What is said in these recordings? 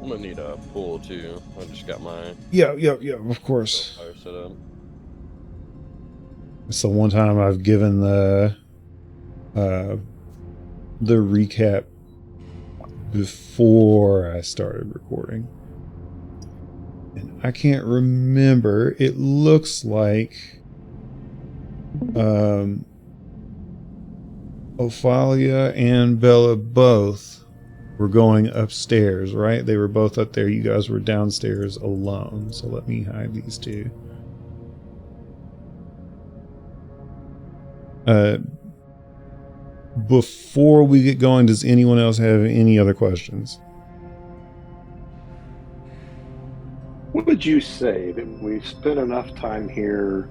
I'm gonna need a pool too. I just got my Yeah, of course. fire set up. It's the one time I've given the recap before I started recording. And I can't remember. It looks like Ophalia and Bella both were going upstairs, right? They were both up there. You guys were downstairs alone. So let me hide these two. Before we get going, does anyone else have any other questions? What would you say that we've spent enough time here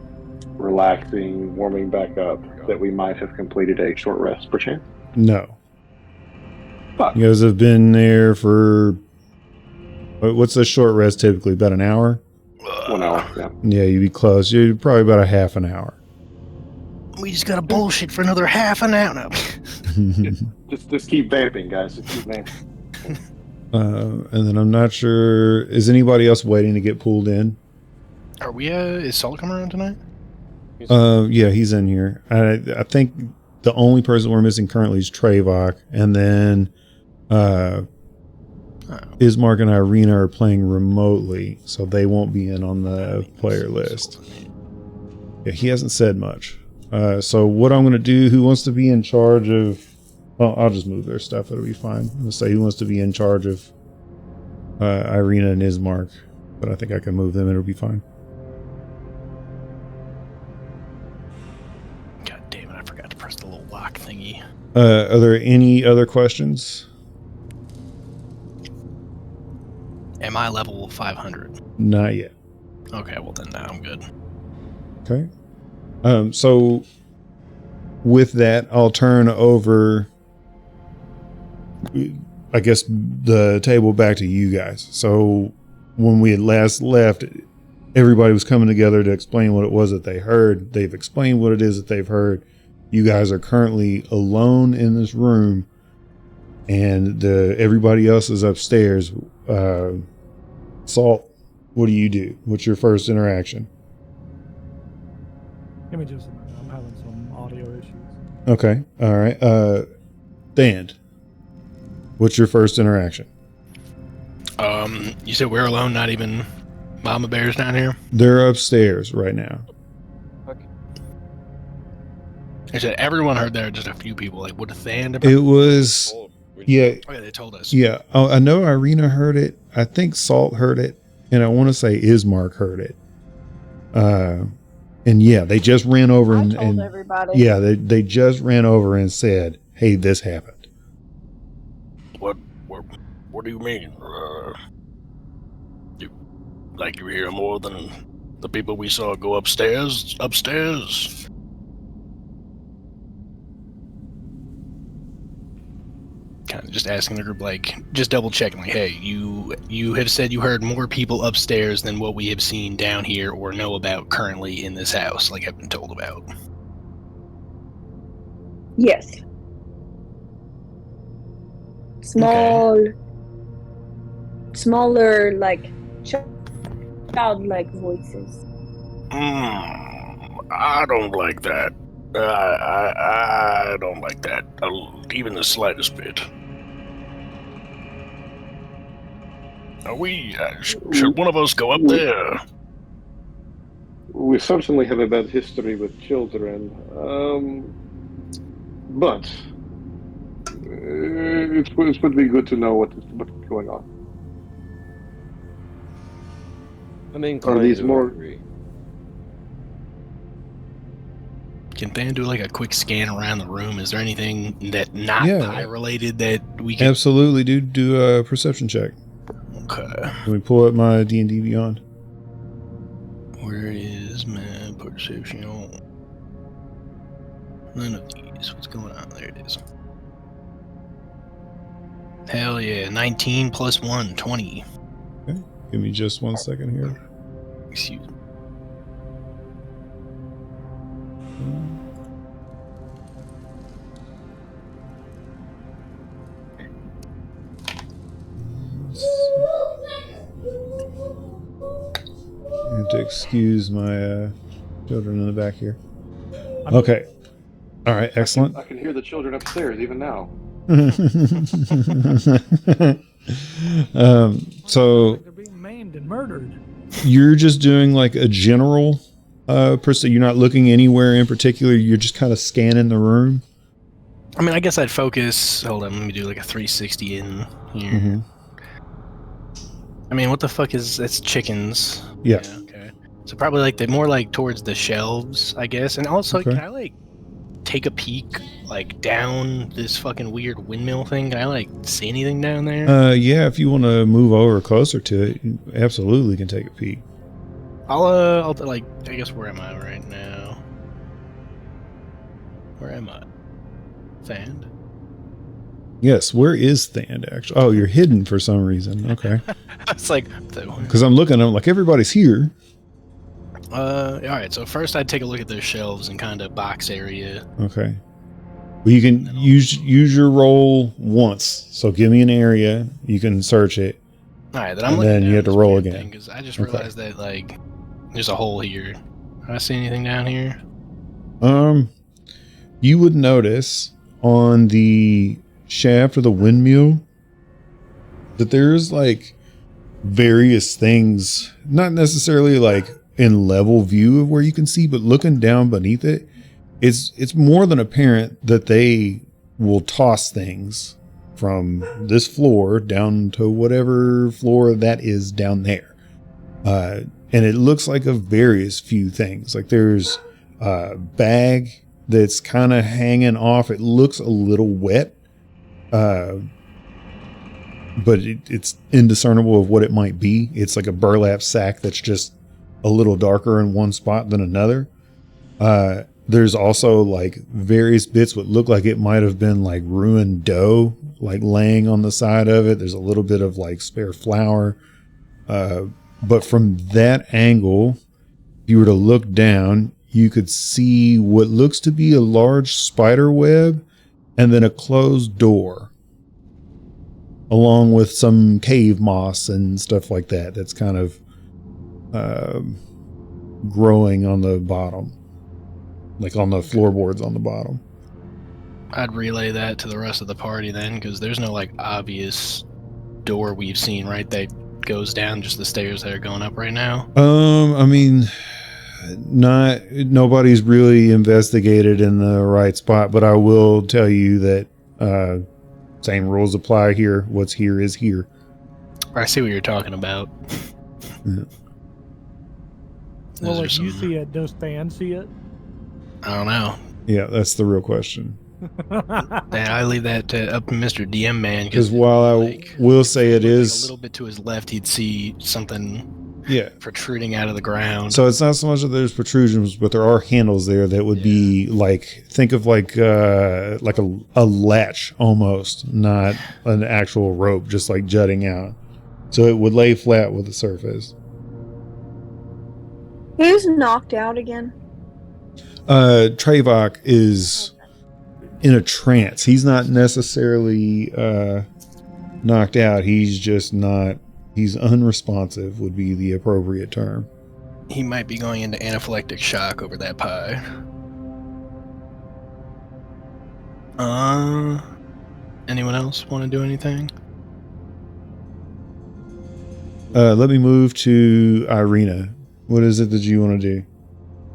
relaxing, warming back up, that we might have completed a short rest, perchance? No. Fuck. You guys have been there for... What's a short rest typically? About an hour? 1 hour, yeah. Yeah, you'd be close. You're probably about a half an hour. We just gotta bullshit for another half an hour. No. just keep vamping, guys. Just keep vamping. And then I'm not sure... Is anybody else waiting to get pulled in? Are we, is Salt coming around tonight? Yeah, he's in here. I think the only person we're missing currently is Trevok, and then Ismark and Irina are playing remotely, so they won't be in on the player list. Yeah, he hasn't said much. So what I'm going to do, who wants to be in charge of... Well, I'll just move their stuff. It'll be fine. I'm going to say who wants to be in charge of Irina and Ismark, but I think I can move them. It'll be fine. God damn it, I forgot to press the little lock thingy. Are there any other questions? Am I level 500? Not yet. Okay, well then I'm good. Okay. So with that, I'll turn over, I guess, the table back to you guys. So when we had last left, everybody was coming together to explain what it was that they heard. They've explained what it is that they've heard. You guys are currently alone in this room, and everybody else is upstairs. Salt, what do you do? What's your first interaction? Give me just a minute. I'm having some audio issues. Okay. All right. Dan, what's your first interaction? You said we're alone, not even Mama Bear's down here? They're upstairs right now. Okay. I said everyone heard there, just a few people. Like, what a fan. It was... Yeah. Oh, yeah, they told us. Yeah. Oh, I know Irina heard it. I think Salt heard it. And I want to say Ismark heard it. And yeah, they just ran over and everybody. Yeah, they just ran over and said, "Hey, this happened." What do you mean? You hear more than the people we saw go upstairs? Kind of just asking the group, like, just double checking, like, hey, you have said you heard more people upstairs than what we have seen down here or know about currently in this house, like I've been told about. Yes. Smaller, like, childlike voices. I don't like that. I don't like that, even the slightest bit. Are we? Should one of us go up there? We certainly have a bad history with children, but it would be good to know what's going on. I mean, are these more? Agree. Can Than do like a quick scan around the room? Is there anything that not pie related that we can... Absolutely, dude. Do a perception check. Okay. Can we pull up my D&D Beyond? Where is my perception? None of these. What's going on? There it is. Hell yeah. 19 plus 1, 20. Okay. Give me just 1 second here. Excuse me. have to excuse my children in the back here. Okay. All right, excellent. I can hear the children upstairs even now. So They're being maimed and murdered. you're just doing like a general person. You're not looking anywhere in particular. You're just kind of scanning the room. I mean, I guess I'd focus. Hold on, let me do like a 360 in here. Mm-hmm. I mean, what the fuck is it's chickens? Yeah. Okay. So probably like the more like towards the shelves, I guess. And also, Okay. can I like take a peek like down this fucking weird windmill thing? Can I like see anything down there? Yeah, if you want to move over closer to it, you absolutely can take a peek. I'll like. I guess where am I right now? Where am I? Sand. Yes, where is Thand actually? Oh, you're hidden for some reason. Okay. It's like. Because I'm looking, I'm like, everybody's here. All right. So first, I'd take a look at those shelves and kind of box area. Okay. Well, you can use your roll once. So give me an area. You can search it. All right. Then I'm And looking then you down have to this roll weird again. thing, 'cause I just Okay. realized that like there's a hole here. Do I see anything down here? You would notice on the shaft of the windmill that there's like various things, not necessarily like in level view of where you can see, but looking down beneath it, it's more than apparent that they will toss things from this floor down to whatever floor that is down there. And it looks like a various few things. Like there's a bag that's kind of hanging off. It looks a little wet, but it's indiscernible of what it might be. It's like a burlap sack that's just a little darker in one spot than another. There's also like various bits what look like it might have been like ruined dough, like laying on the side of it. There's a little bit of like spare flour. But from that angle, if you were to look down, you could see what looks to be a large spider web and then a closed door, along with some cave moss and stuff like that. That's kind of growing on the bottom, like on the floorboards on the bottom. I'd relay that to the rest of the party then, because there's no like obvious door we've seen, right? That goes down just the stairs that are going up right now. I mean, nobody's really investigated in the right spot, but I will tell you that same rules apply here. What's here is here. I see what you're talking about. Yeah. Well, Those are like you some- see it, does Stan see it? I don't know. Yeah, that's the real question. Man, I leave that to up to Mr. DM man. Because while I like, will say it like a is, little bit to his left, he'd see something yeah. protruding out of the ground. So it's not so much that there's protrusions, but there are handles there that would be like, think of like a latch almost, not an actual rope, just like jutting out. So it would lay flat with the surface. Who's knocked out again? Trevok is in a trance. He's not necessarily knocked out. He's just not. He's unresponsive would be the appropriate term. He might be going into anaphylactic shock over that pie. Anyone else want to do anything? Let me move to Irina. What is it that you want to do?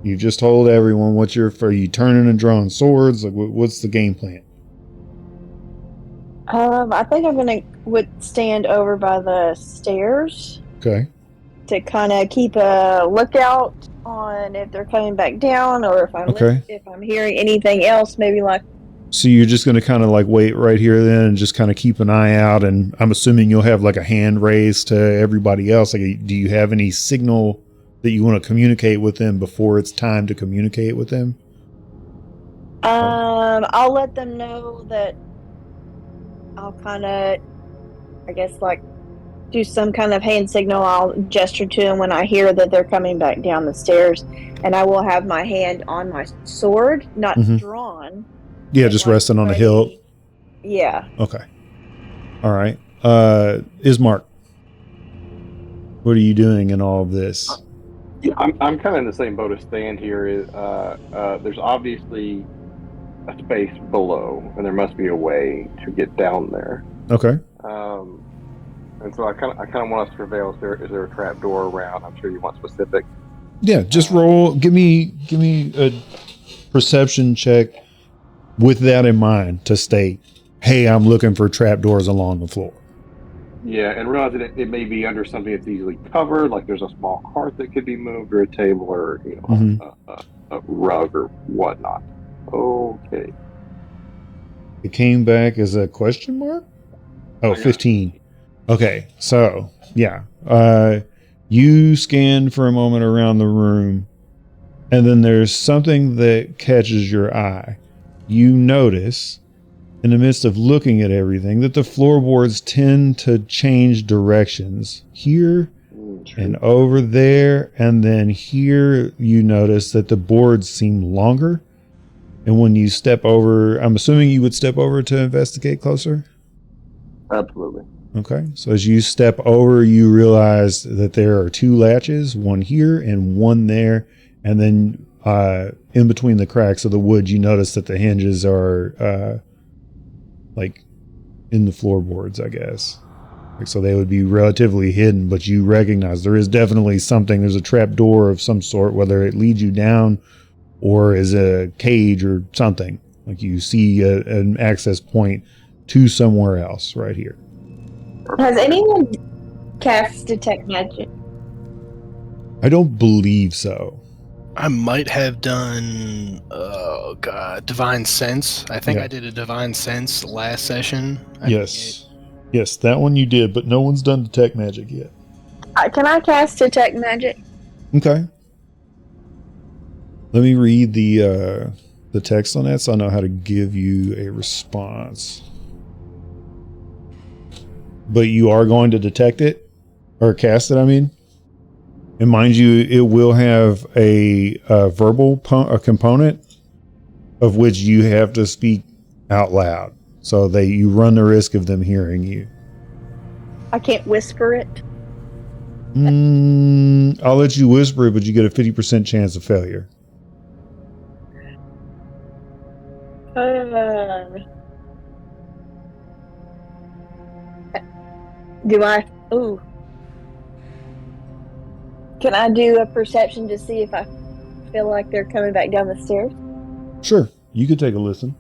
You just told everyone what are you turning and drawing swords? Like, what's the game plan? I think I'm would stand over by the stairs Okay. to kind of keep a lookout on if they're coming back down, or if I'm hearing anything else, maybe like. So you're just going to kind of like wait right here then and just kind of keep an eye out, and I'm assuming you'll have like a hand raised to everybody else. Like, do you have any signal that you want to communicate with them before it's time to communicate with them? I'll let them know that I'll kind of, I guess, like do some kind of hand signal. I'll gesture to them when I hear that they're coming back down the stairs, and I will have my hand on my sword, not drawn. Yeah, just resting on a hilt. Yeah. Okay. All right. Ismark, what are you doing in all of this? I'm kind of in the same boat as Stan here. There's obviously a space below, and there must be a way to get down there. Okay. And so I kind of want us to prevail. Is there a trap door around? I'm sure you want specific. Yeah, just roll. Give me a perception check with that in mind to state, hey, I'm looking for trapdoors along the floor. Yeah, and realize that it may be under something that's easily covered, like there's a small cart that could be moved, or a table, or a rug or whatnot. Okay. It came back as a question mark? Oh, 15. Okay, so, yeah. You scan for a moment around the room, and then there's something that catches your eye. You notice, in the midst of looking at everything, that the floorboards tend to change directions. Here and over there, and then here you notice that the boards seem longer. And when you step over, I'm assuming you would step over to investigate closer? Absolutely. Okay. So as you step over, you realize that there are two latches, one here and one there. And then in between the cracks of the wood, you notice that the hinges are like in the floorboards, I guess. Like, so they would be relatively hidden, but you recognize there is definitely something. There's a trap door of some sort, whether it leads you down or is a cage or something. Like you see an access point to somewhere else right here. Has anyone cast Detect Magic? I don't believe so. I might have done, Divine Sense. I think Yeah. I did a Divine Sense last session. Yes. Yes, that one you did, but no one's done Detect Magic yet. Can I cast Detect Magic? Okay. Let me read the text on that so I know how to give you a response. But you are going to detect it? Or cast it, I mean? And mind you, it will have a verbal component of which you have to speak out loud. So you run the risk of them hearing you. I can't whisper it. I'll let you whisper it, but you get a 50% chance of failure. Do I? Ooh. Can I do a perception to see if I feel like they're coming back down the stairs? Sure, you could take a listen.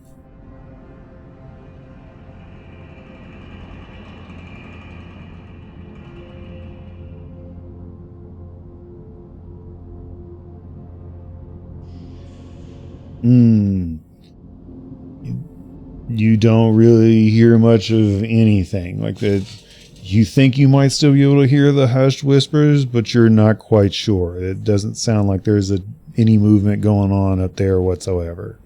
You don't really hear much of anything. Like that, you think you might still be able to hear the hushed whispers, but you're not quite sure. It doesn't sound like there's any movement going on up there whatsoever.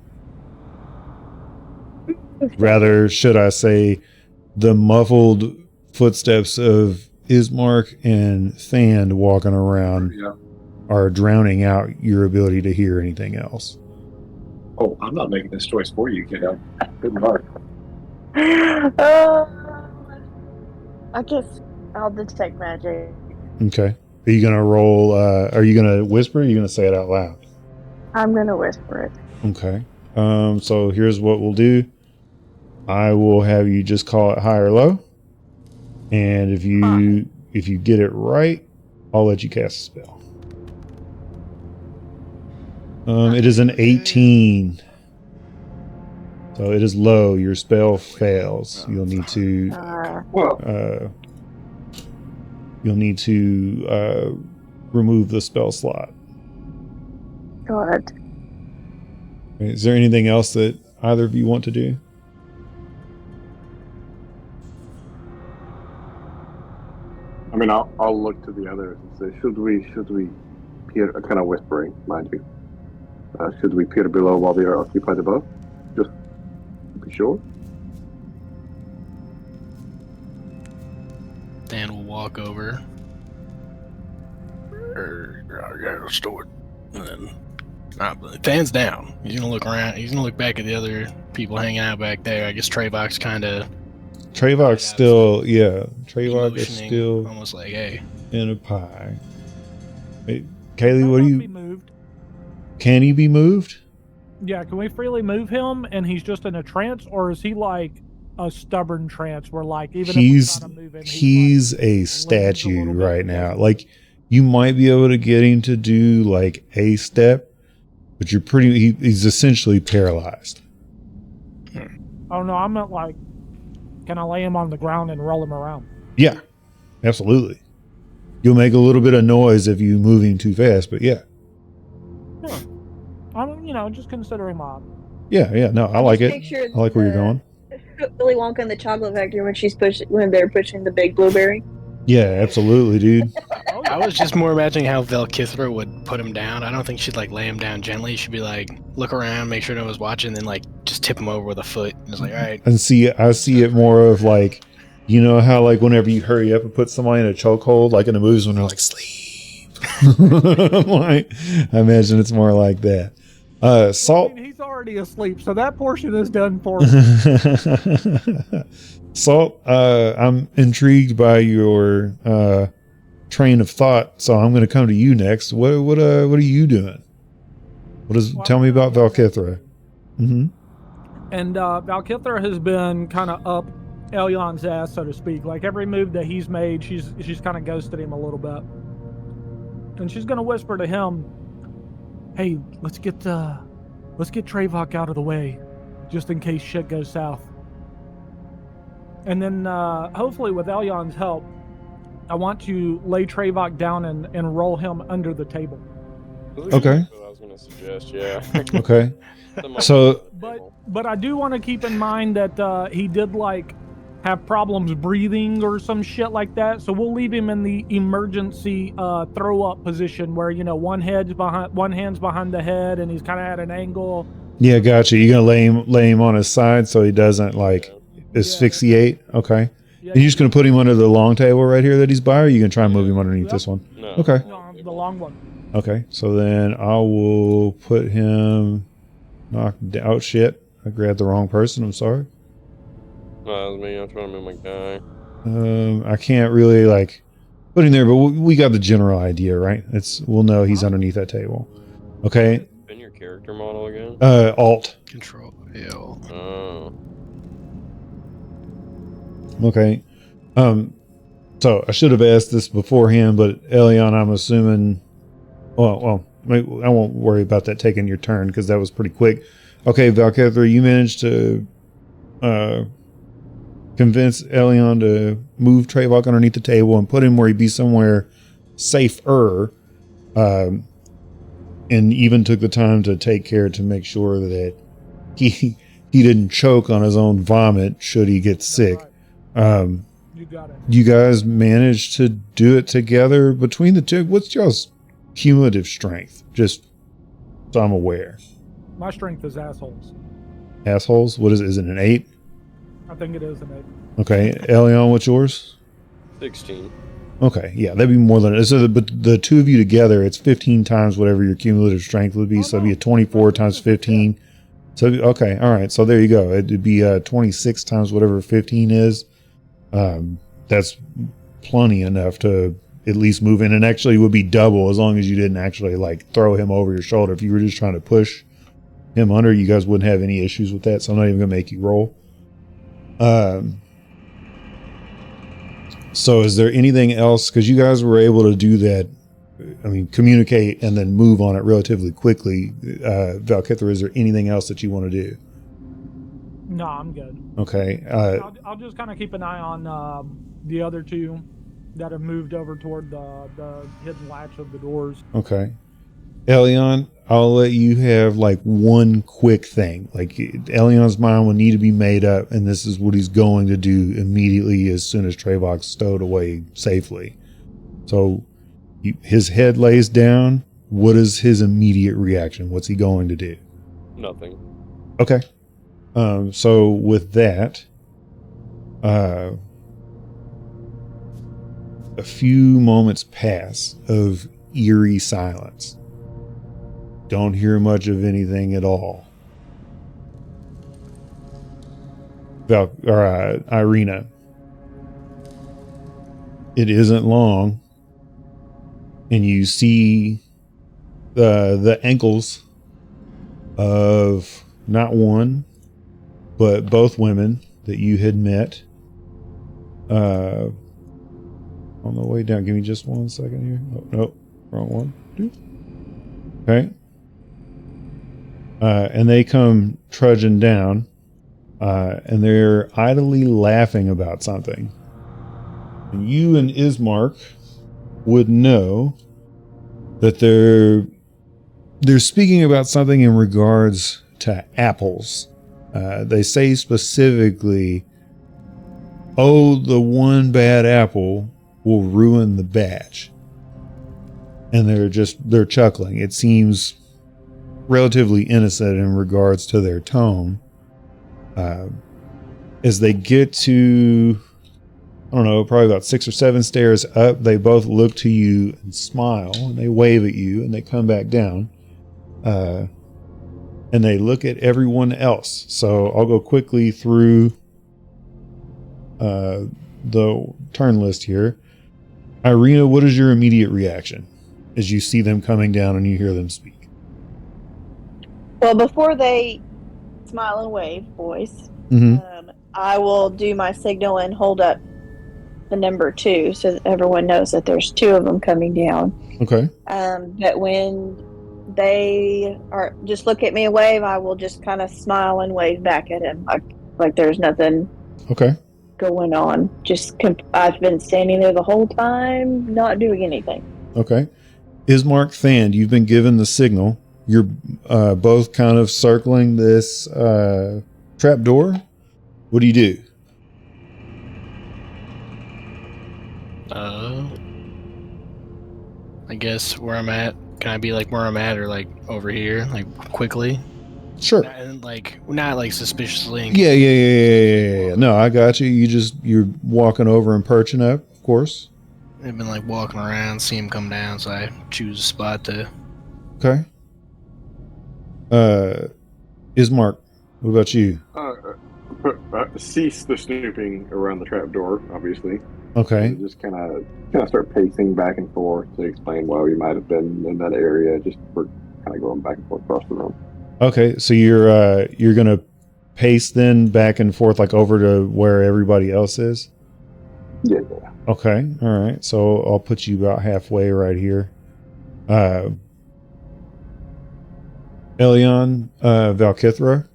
Rather, should I say, the muffled footsteps of Ismark and Thand walking around are drowning out your ability to hear anything else. Oh, I'm not making this choice for you, kiddo. Good luck. I guess I'll detect magic. Okay. Are you going to roll? Are you going to whisper? Or are you going to say it out loud? I'm going to whisper it. Okay. So here's what we'll do. I will have you just call it high or low. And if you get it right, I'll let you cast a spell. It is an 18. So it is low. Your spell fails. You'll need to remove the spell slot. God. Is there anything else that either of you want to do? I mean, I'll look to the others and say, should we peer, kind of whispering, mind you, should we peer below while they are occupied above? Just to be sure. Dan will walk over. Yeah, let's do it. And then Than's down. He's gonna look around. He's gonna look back at the other people hanging out back there. I guess Trayvok's kind of. Trayvok's still, yeah. Trayvok is still almost like, hey, in a pie. Kaylee, what do Be you? moved. Can he be moved? Yeah, can we freely move him and he's just in a trance, or is he like a stubborn trance where like even if we try to move him, he's like, a statue little bit, right I now. guess? Like you might be able to get him to do like a step, but you're he's essentially paralyzed. Oh no, I meant like, can I lay him on the ground and roll him around? Yeah, absolutely. You'll make a little bit of noise if you move him too fast, but yeah. Sure. I'm, just considering my. Yeah. No, I like it. I like where you're going. Willy Wonka and the Chocolate Factory when they're pushing the big blueberry. Yeah, absolutely, dude. I was just more imagining how Velkithra would put him down. I don't think she'd like lay him down gently. She'd be like, look around, make sure no one's watching, then like just tip him over with a foot. And it's like, all right. And I see it more of like, you know how like whenever you hurry up and put somebody in a chokehold, like in the movies when they're like sleep. Like, I imagine it's more like that. Salt. I mean, he's already asleep, so that portion is done for him. Salt, I'm intrigued by your train of thought, so I'm going to come to you next. What are you doing? Tell me about Velkithra. Mm-hmm. And Velkithra has been kind of up Elyon's ass, so to speak. Like every move that he's made, she's kind of ghosted him a little bit, and she's going to whisper to him, "Hey, let's get Trayvok out of the way, just in case shit goes south." And then, hopefully with Elyon's help, I want to lay Trayvok down and roll him under the table. Okay. That's what I was going to suggest, yeah. Okay. So, But I do want to keep in mind that he did like have problems breathing or some shit like that. So we'll leave him in the emergency throw up position where one hand's behind the head and he's kind of at an angle. yeah, gotcha. You're gonna lay him on his side so he doesn't like asphyxiate. Okay. Yeah, And you're just gonna put him under the long table right here that he's by, or you can try and move him underneath this one? No. Okay. No, the long one. Okay. So then I will put him knocked down. Oh shit! I grabbed the wrong person. I'm sorry. No, that was me. I'm trying to move my guy. I can't really like put him there, but we got the general idea, right? We'll know he's underneath that table. Okay. Been your character model again? Alt. Control L. Oh. Okay. So I should have asked this beforehand, but Elyon, I'm assuming. Well, I won't worry about that taking your turn because that was pretty quick. Okay, Velkithra, you managed to convince Elyon to move Trayvok underneath the table and put him where he'd be somewhere safer. And even took the time to take care to make sure that he didn't choke on his own vomit should he get sick. You got it. You guys managed to do it together between the two. What's y'all's cumulative strength? Just so I'm aware. My strength is assholes. Assholes? What is it? Is it an 8? I think it is an 8. Okay. Elion, what's yours? 16. Okay. Yeah, that'd be more than it. So but the two of you together, it's 15 times whatever your cumulative strength would be. So it'd be a 24 times 15. So, okay. All right. So there you go. It'd be 26 times whatever 15 is. That's plenty enough to at least move in, and actually would be double as long as you didn't actually like throw him over your shoulder. If you were just trying to push him under, you guys wouldn't have any issues with that. So I'm not even gonna make you roll. So is there anything else? Because you guys were able to do that. I mean, communicate and then move on it relatively quickly. Velkithra, is there anything else that you want to do? No, I'm good. Okay. I'll just kind of keep an eye on the other two that have moved over toward the hidden latch of the doors. Okay. Elyon, I'll let you have like one quick thing. Like Elyon's mind will need to be made up, and this is what he's going to do immediately as soon as Trayvok's stowed away safely. So his head lays down. What is his immediate reaction? What's he going to do? Nothing. Okay. So with that, a few moments pass of eerie silence. Don't hear much of anything at all. Irina. It isn't long, and you see the ankles of not one, but both women that you had met on the way down. Give me just 1 second here. Oh, no, wrong one. Okay. And they come trudging down, and they're idly laughing about something. And you and Ismark would know that they're speaking about something in regards to apples. They say specifically, "Oh, the one bad apple will ruin the batch." And they're chuckling. It seems relatively innocent in regards to their tone. As they get to, I don't know, probably about 6 or 7 stairs up, they both look to you and smile, and they wave at you, and they come back down. And they look at everyone else. So I'll go quickly through the turn list here. Irina, what is your immediate reaction as you see them coming down and you hear them speak? Well, before they smile and wave, boys, I will do my signal and hold up the number 2 so that everyone knows that there's 2 of them coming down. Okay. But when they are just look at me and wave, I will just kind of smile and wave back at him like there's nothing going on. I've been standing there the whole time, not doing anything. Okay. Ismark, Thand, you've been given the signal. You're both kind of circling this trap door. What do you do? I guess where I'm at. Can I be like where I'm at, or like over here, like quickly? Sure. Not like suspiciously. Yeah. No, I got you. You're walking over and perching up, of course. I've been like walking around, see him come down, so I choose a spot to. Okay. Ismark, what about you? Cease the snooping around the trap door, obviously. Okay. And just kind of start pacing back and forth to explain why we might have been in that area. Just for kind of going back and forth across the room. Okay, so you're gonna pace then back and forth like over to where everybody else is? Yeah. Okay, all right. So I'll put you about halfway right here. Elion, Valkithra,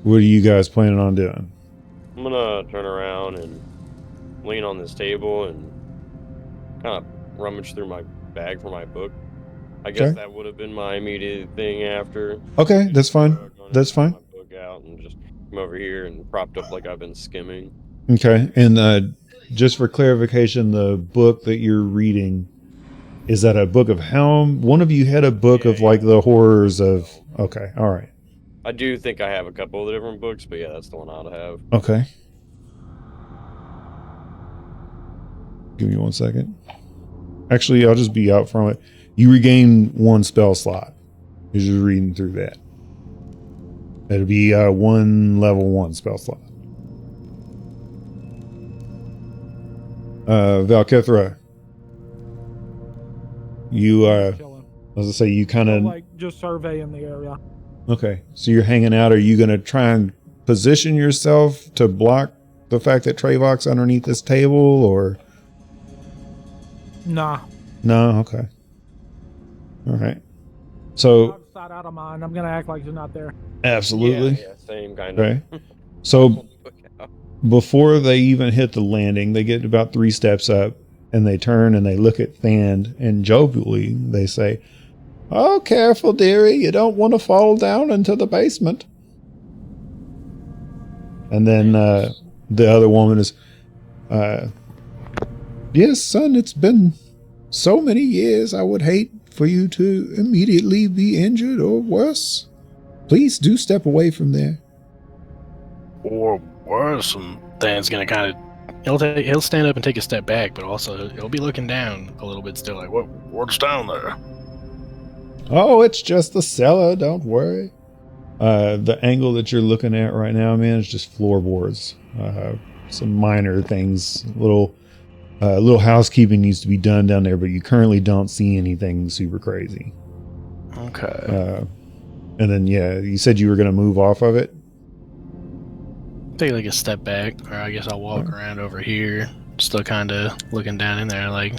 what are you guys planning on doing? I'm gonna turn around and lean on this table and kind of rummage through my bag for my book. I guess that would have been my immediate thing after. Okay, that's fine. That's fine. My book out and just come over here and propped up like I've been skimming. Okay, and just for clarification, the book that you're reading, is that a book of Helm? One of you had a book of like the horrors of. Okay, all right. I do think I have a couple of the different books, but yeah, that's the one I'd have. Okay. Give me 1 second. Actually, I'll just be out from it. You regain 1 spell slot. You're just reading through that. It'll be 1 level 1 spell slot. Valkithra, you as I say, you kind of like just surveying the area. Okay, so you're hanging out. Are you going to try and position yourself to block the fact that Trayvok's underneath this table, or? Nah. No. Okay. All right. So. Outside, out of mind. I'm going to act like he's not there. Absolutely. Yeah, same kind of. Okay. So before they even hit the landing, they get about 3 steps up, and they turn and they look at Thand, and jovially they say, "Oh, careful, dearie. You don't want to fall down into the basement." And then the other woman is, "Yes, son, it's been so many years. I would hate for you to immediately be injured or worse. Please do step away from there." Or worse, and Than's gonna kind of he'll stand up and take a step back, but also he'll be looking down a little bit still, like what's down there? "Oh, it's just the cellar. Don't worry." The angle that you're looking at right now, man, is just floorboards. Some minor things, little A little housekeeping needs to be done down there, but you currently don't see anything super crazy. Okay. And then, yeah, you said you were going to move off of it? Take like a step back, or I guess I'll walk around over here, still kind of looking down in there, like,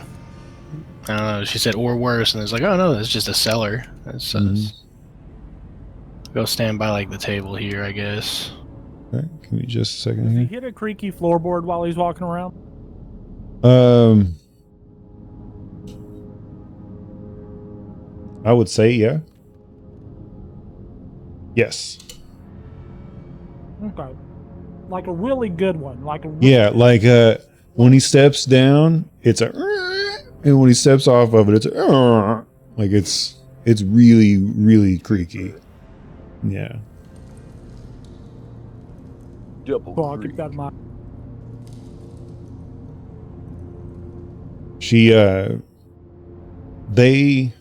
I don't know. She said, or worse, and it's like, oh no, that's just a cellar. That's go stand by like the table here, I guess. Okay, give me just a second Does he here. hit a creaky floorboard while he's walking around? I would say, yeah. Yes. Okay. Like a really good one. Like a Yeah, like when he steps down, it's a, and when he steps off of it, it's a, like it's really, really creaky. Yeah. Double Cool, I'll keep that in mind. She they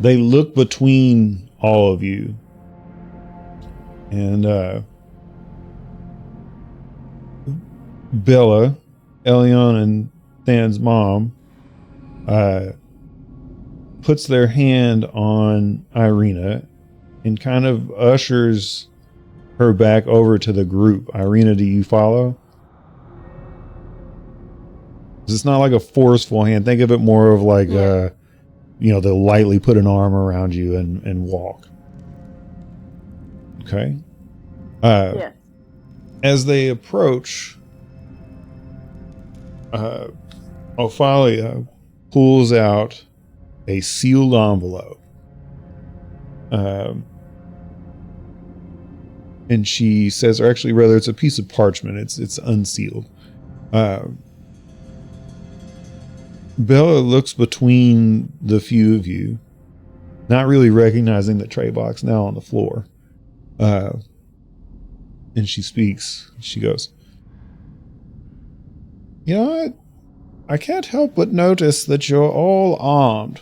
look between all of you, and Bella, Elion, and Than's mom puts their hand on Irina and kind of ushers her back over to the group. Irina, do you follow? It's not like a forceful hand. Think of it more of like, they'll lightly put an arm around you and walk. Okay. Yeah. As they approach, Ophalia pulls out a sealed envelope. And she says, or actually rather, it's a piece of parchment. It's unsealed. Bella looks between the few of you, not really recognizing the tray box now on the floor. And she speaks. She goes, "You know, I can't help but notice that you're all armed.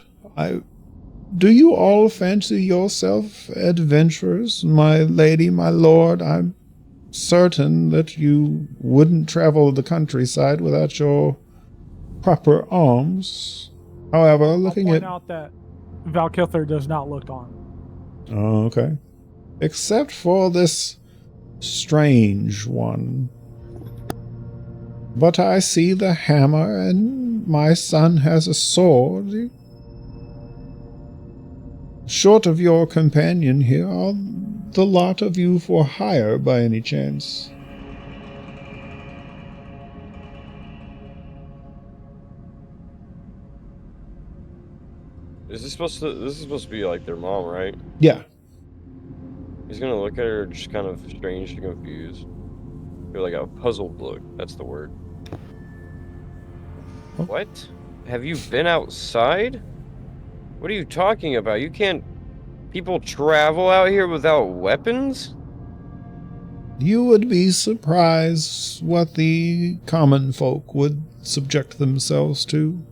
Do you all fancy yourself adventurers, my lady, my lord? I'm certain that you wouldn't travel the countryside without your proper arms. However, looking I'll at..." point out that Valkithor does not look armed. Oh, okay. Except for this strange one. But I see the hammer, and my son has a sword. Short of your companion here, are the lot of you for hire by any chance? This is supposed to be like their mom, right? Yeah. He's gonna look at her just kind of strange and confused. Feel like a puzzled look. That's the word. Oh. What? Have you been outside? What are you talking about? You can't... People travel out here without weapons? You would be surprised what the common folk would subject themselves to.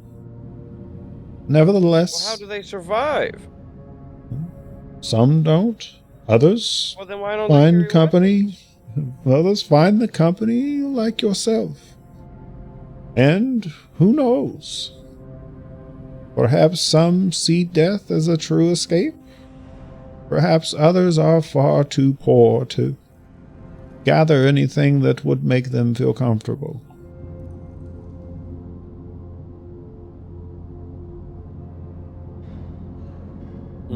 Nevertheless, Well, how do they survive? some don't. Others Well, then why don't they find carry company. Others find the company like yourself. And who knows? Perhaps some see death as a true escape. Perhaps others are far too poor to gather anything that would make them feel comfortable.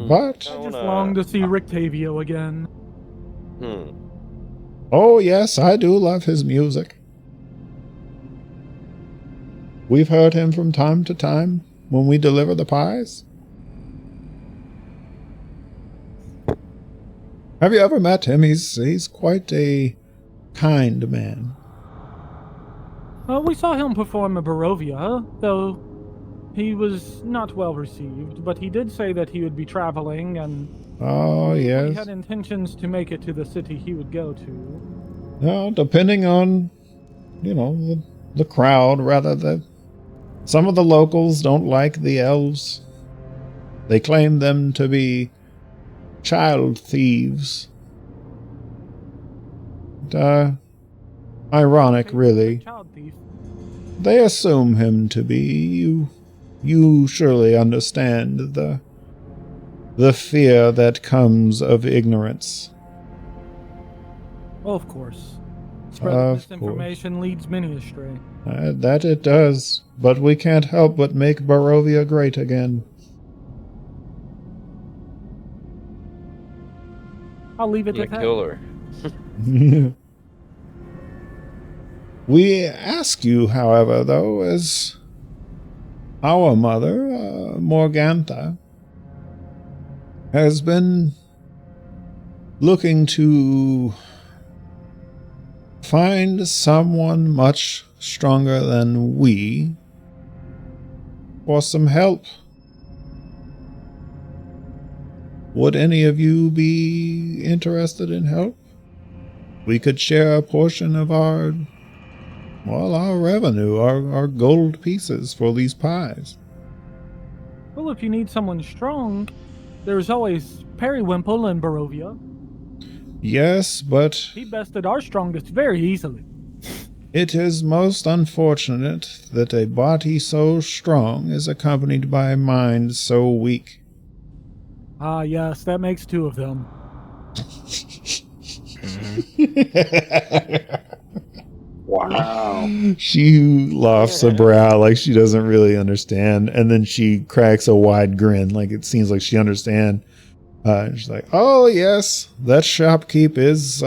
But I just long to see Rictavio again. oh yes, I do love his music. We've heard him from time to time when we deliver the pies. Have you ever met him? He's quite a kind man. We saw him perform in Barovia, though he was not well received, but he did say that he would be traveling, and Oh, he yes. had intentions to make it to the city he would go to. Well, depending on, the crowd, rather. Some of the locals don't like the elves. They claim them to be child thieves. Ironic, really. Child thief. They assume him to be. You surely understand the fear that comes of ignorance. Well, of course. Spreading Of misinformation leads many astray. That it does, but we can't help but make Barovia great again. I'll leave it I'm at gonna that. kill her. We ask you, however, though, as our mother, Morgantha, has been looking to find someone much stronger than we for some help. Would any of you be interested in help? We could share a portion of our revenue, our gold pieces for these pies. Well, if you need someone strong, there's always Periwinkle in Barovia. Yes, but He bested our strongest very easily. it is most unfortunate that a body so strong is accompanied by a mind so weak. Ah, yes, that makes two of them. Wow. She lofts a brow like she doesn't really understand, and then she cracks a wide grin like it seems like she understands. She's like, "Oh yes, that shopkeep is,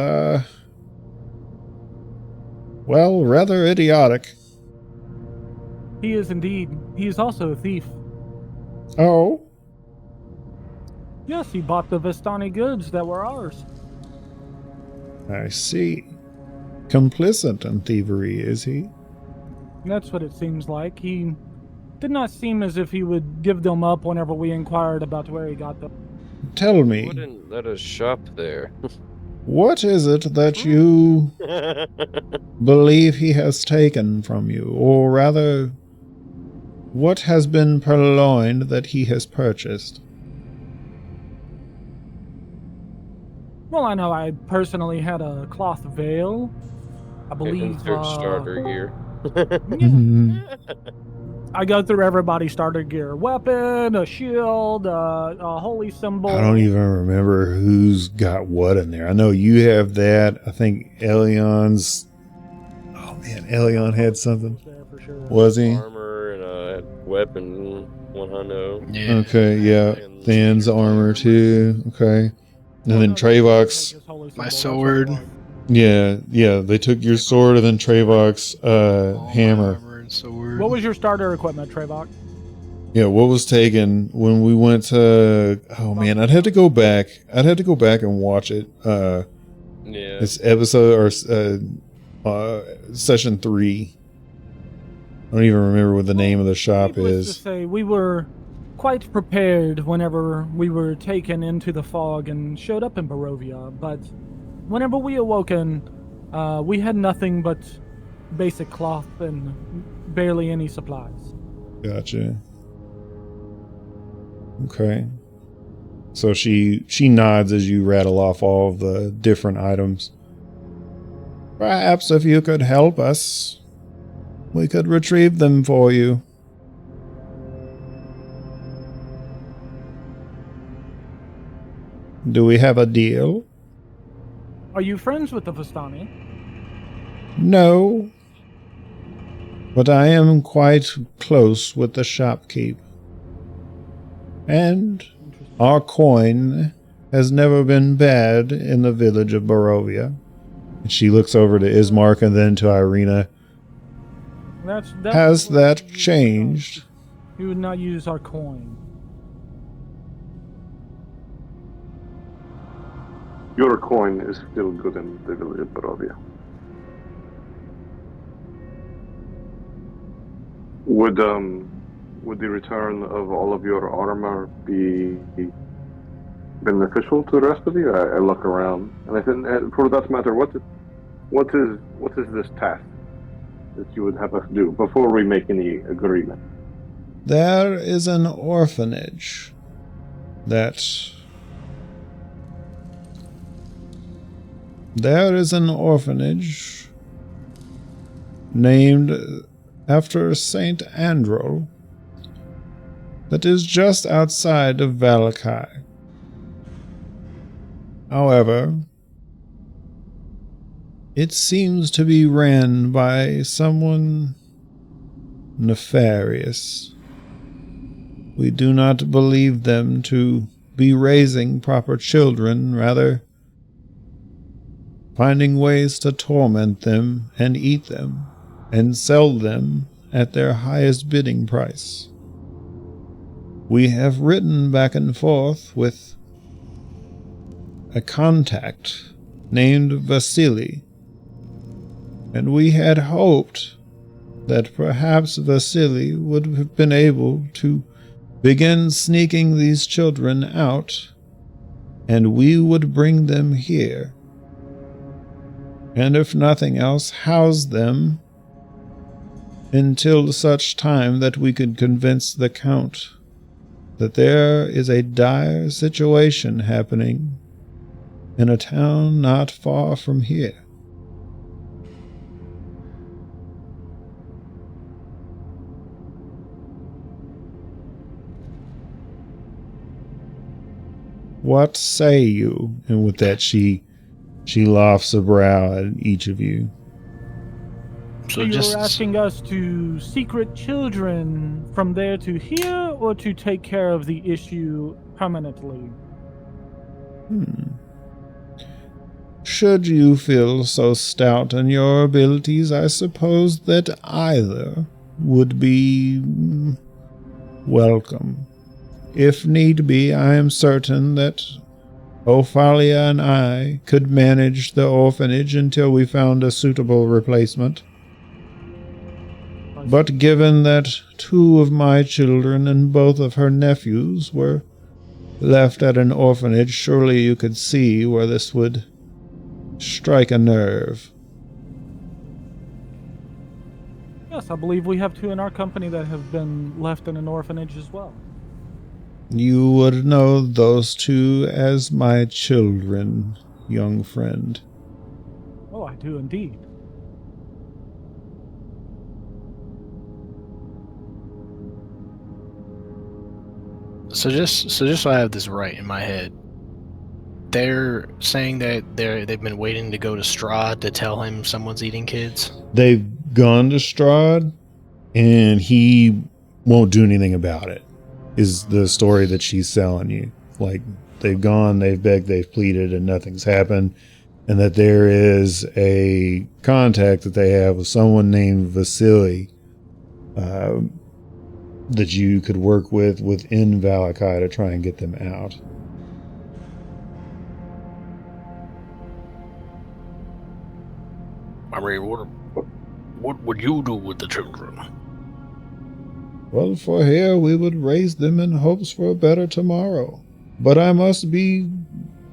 well, rather idiotic." He is indeed. He is also a thief. Oh, Yes, he bought the Vistani goods that were ours. I see. Complicit in thievery, is he? That's what it seems like. He did not seem as if he would give them up whenever we inquired about where he got them. Tell me, Wouldn't let us shop there. what is it that you believe he has taken from you, or rather, what has been purloined that he has purchased? Well, I know I personally had a cloth veil. I believe. Insert starter gear. I go through everybody's starter gear: weapon, a shield, a holy symbol. I don't even remember who's got what in there. I know you have that. I think Elion's. Oh man, Elion had something. There for sure. Was he? Armor and a weapon, one hundo. Yeah. Okay, yeah. Than's armor too. Okay. And then Travox. My sword. Yeah, they took your sword and then Travox All my hammer. armor and sword. What was your starter equipment, Travox? Yeah, what was taken when we went to? Oh man, I'd have to go back. And watch it. Yeah. It's episode or session 3. I don't even remember what the name of the shop Needless to is. say, we were quite prepared whenever we were taken into the fog and showed up in Barovia, but whenever we awoken, we had nothing but basic cloth and barely any supplies. Gotcha. Okay. So she nods as you rattle off all of the different items. Perhaps if you could help us, we could retrieve them for you. Do we have a deal? Are you friends with the Vistani? No. But I am quite close with the shopkeep. And our coin has never been bad in the village of Barovia. She looks over to Ismark and then to Irina. That's Has that changed? You would not use our coin. Your coin is still good in the village of Barovia. Would the return of all of your armor be beneficial to the rest of you? I look around, and I think, for that matter, what is this task that you would have us do before we make any agreement? There is an orphanage named after St. Androl that is just outside of Valakai. However, it seems to be ran by someone nefarious. We do not believe them to be raising proper children, rather finding ways to torment them and eat them and sell them at their highest bidding price. We have written back and forth with a contact named Vasily, and we had hoped that perhaps Vasily would have been able to begin sneaking these children out, and we would bring them here, and if nothing else, house them until such time that we could convince the Count that there is a dire situation happening in a town not far from here. What say you? And with that, she lofts a brow at each of you. So you're asking us to secret children from there to here, or to take care of the issue permanently? Should you feel so stout in your abilities, I suppose that either would be welcome. If need be, I am certain that Ophalia and I could manage the orphanage until we found a suitable replacement. But given that 2 of my children and both of her nephews were left at an orphanage, surely you could see where this would strike a nerve. Yes, I believe we have 2 in our company that have been left in an orphanage as well. You would know those 2 as my children, young friend. Oh, I do indeed. So just so I have this right in my head, they're saying that they've been waiting to go to Strahd to tell him someone's eating kids? They've gone to Strahd, and he won't do anything about it, is the story that she's selling you. Like, they've gone, they've begged, they've pleaded, and nothing's happened, and that there is a contact that they have with someone named Vasily that you could work with within Valakai to try and get them out. I mean, what would you do with the children? Well, for here we would raise them in hopes for a better tomorrow. But I must be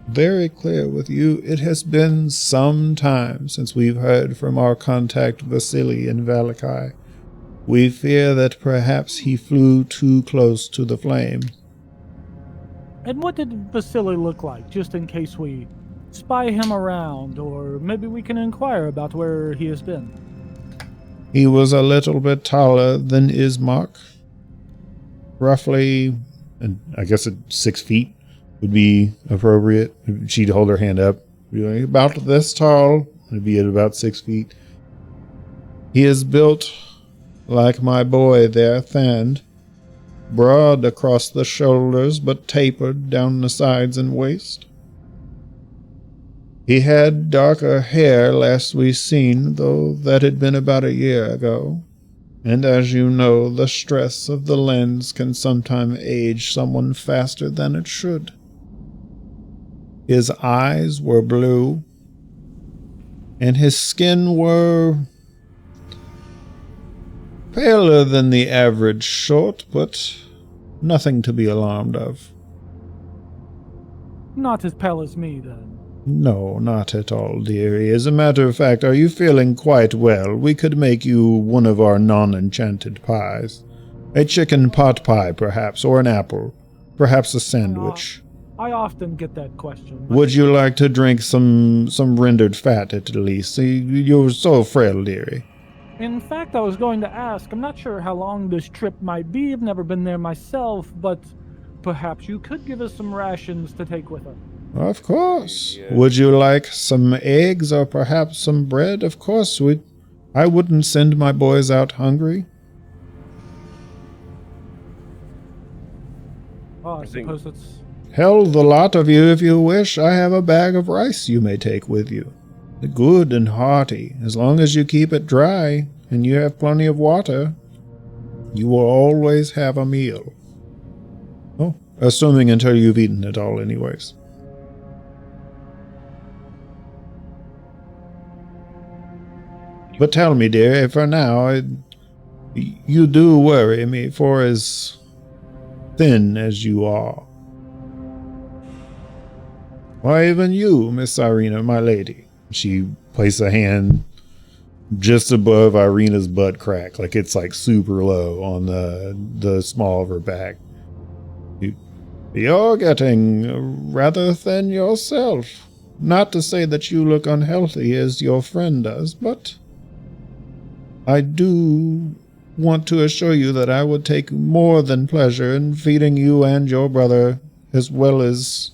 very clear with you, it has been some time since we've heard from our contact Vasily in Valakai. We fear that perhaps he flew too close to the flame. And what did Vasily look like, just in case we spy him around, or maybe we can inquire about where he has been? He was a little bit taller than Ismark. Roughly, and I guess 6 feet would be appropriate. She'd hold her hand up. Be like, about this tall. It'd be at about 6 feet. He is built like my boy there, Thand. Broad across the shoulders, but tapered down the sides and waist. He had darker hair last we seen, though that had been about a year ago. And as you know, the stress of the lens can sometimes age someone faster than it should. His eyes were blue, and his skin were paler than the average short, but nothing to be alarmed of. Not as pale as me, then. No, not at all, dearie. As a matter of fact, are you feeling quite well? We could make you one of our non-enchanted pies. A chicken pot pie, perhaps, or an apple. Perhaps a sandwich. I often get that question. Would you like to drink some rendered fat, at least? You're so frail, dearie. In fact, I was going to ask, I'm not sure how long this trip might be. I've never been there myself, but perhaps you could give us some rations to take with us. Of course. Yeah. Would you like some eggs or perhaps some bread? Of course. I wouldn't send my boys out hungry. Oh, I think- suppose it's... Hell, the lot of you, if you wish. I have a bag of rice you may take with you. Good and hearty. As long as you keep it dry and you have plenty of water, you will always have a meal. Oh, assuming until you've eaten it all anyways. But tell me, dear, for now, you do worry me, for as thin as you are. Why, even you, Miss Irina, my lady. She placed a hand just above Irina's butt crack, like it's like super low on the small of her back. You're getting rather thin yourself. Not to say that you look unhealthy as your friend does, but I do want to assure you that I would take more than pleasure in feeding you and your brother, as well as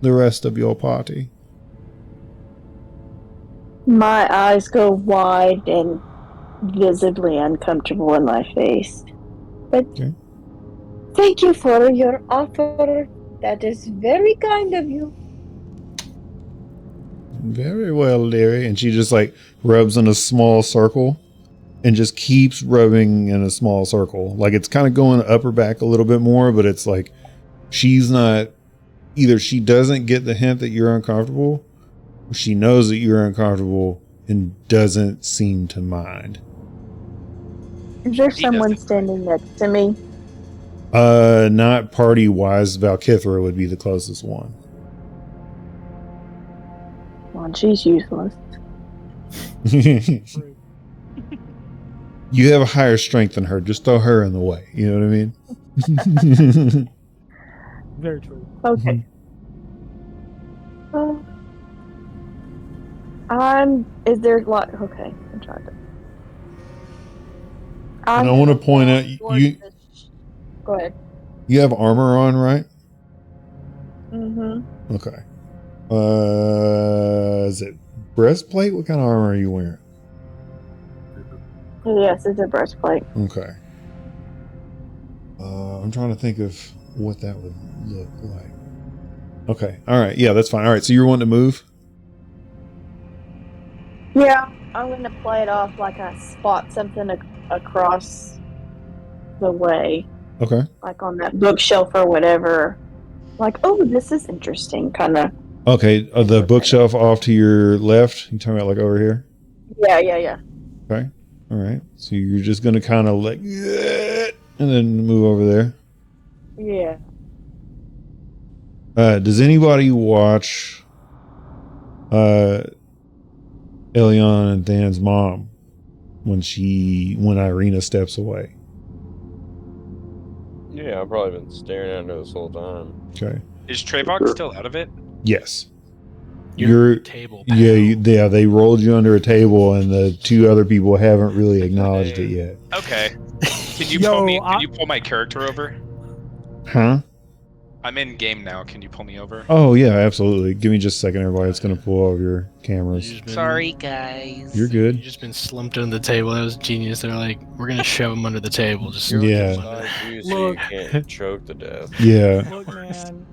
the rest of your party. My eyes go wide and visibly uncomfortable in my face. But Okay. thank you for your offer. That is very kind of you. Very well, dearie. And she just like rubs in a small circle and just keeps rubbing in a small circle. Like it's kind of going up her back a little bit more, but it's like she's not, either she doesn't get the hint that you're uncomfortable, or she knows that you're uncomfortable and doesn't seem to mind. Is there He someone doesn't standing next to me? Not party wise, Valkithra would be the closest one. Well, she's useless. You have a higher strength than her. Just throw her in the way. You know what I mean? Very true. Okay. Is there like, okay, I'm trying to. And I want to point out, Go ahead. you have armor on, right? Mm-hmm. Okay. Is it breastplate? What kind of armor are you wearing? Yes, it's a breastplate. Okay. I'm trying to think of what that would look like. Okay. All right. Yeah, that's fine. All right. So you're wanting to move? Yeah, I'm going to play it off like I spot something across the way, Okay. like on that bookshelf or whatever. Like, oh, this is interesting, kind of. Okay. The bookshelf off to your left. You talking about like over here? Yeah. Okay. All right. So you're just going to kind of like, and then move over there. Yeah. Does anybody watch Elion and Dan's mom when Irina steps away? Yeah, I've probably been staring at her this whole time. Okay. Is Treyvok still out of it? Yes. Your table. Pal. Yeah, they rolled you under a table, and the two other people haven't really acknowledged it yet. Okay. Can you Yo, pull me? Can you pull my character over? Huh? I'm in game now. Can you pull me over? Oh yeah, absolutely. Give me just a second, everybody. It's gonna pull all of your cameras. Sorry, guys. You're good. You've just been slumped under the table. That was genius. They're like, we're gonna shove him under the table. Just Yeah. So you can't choke to death. Yeah. Look, man,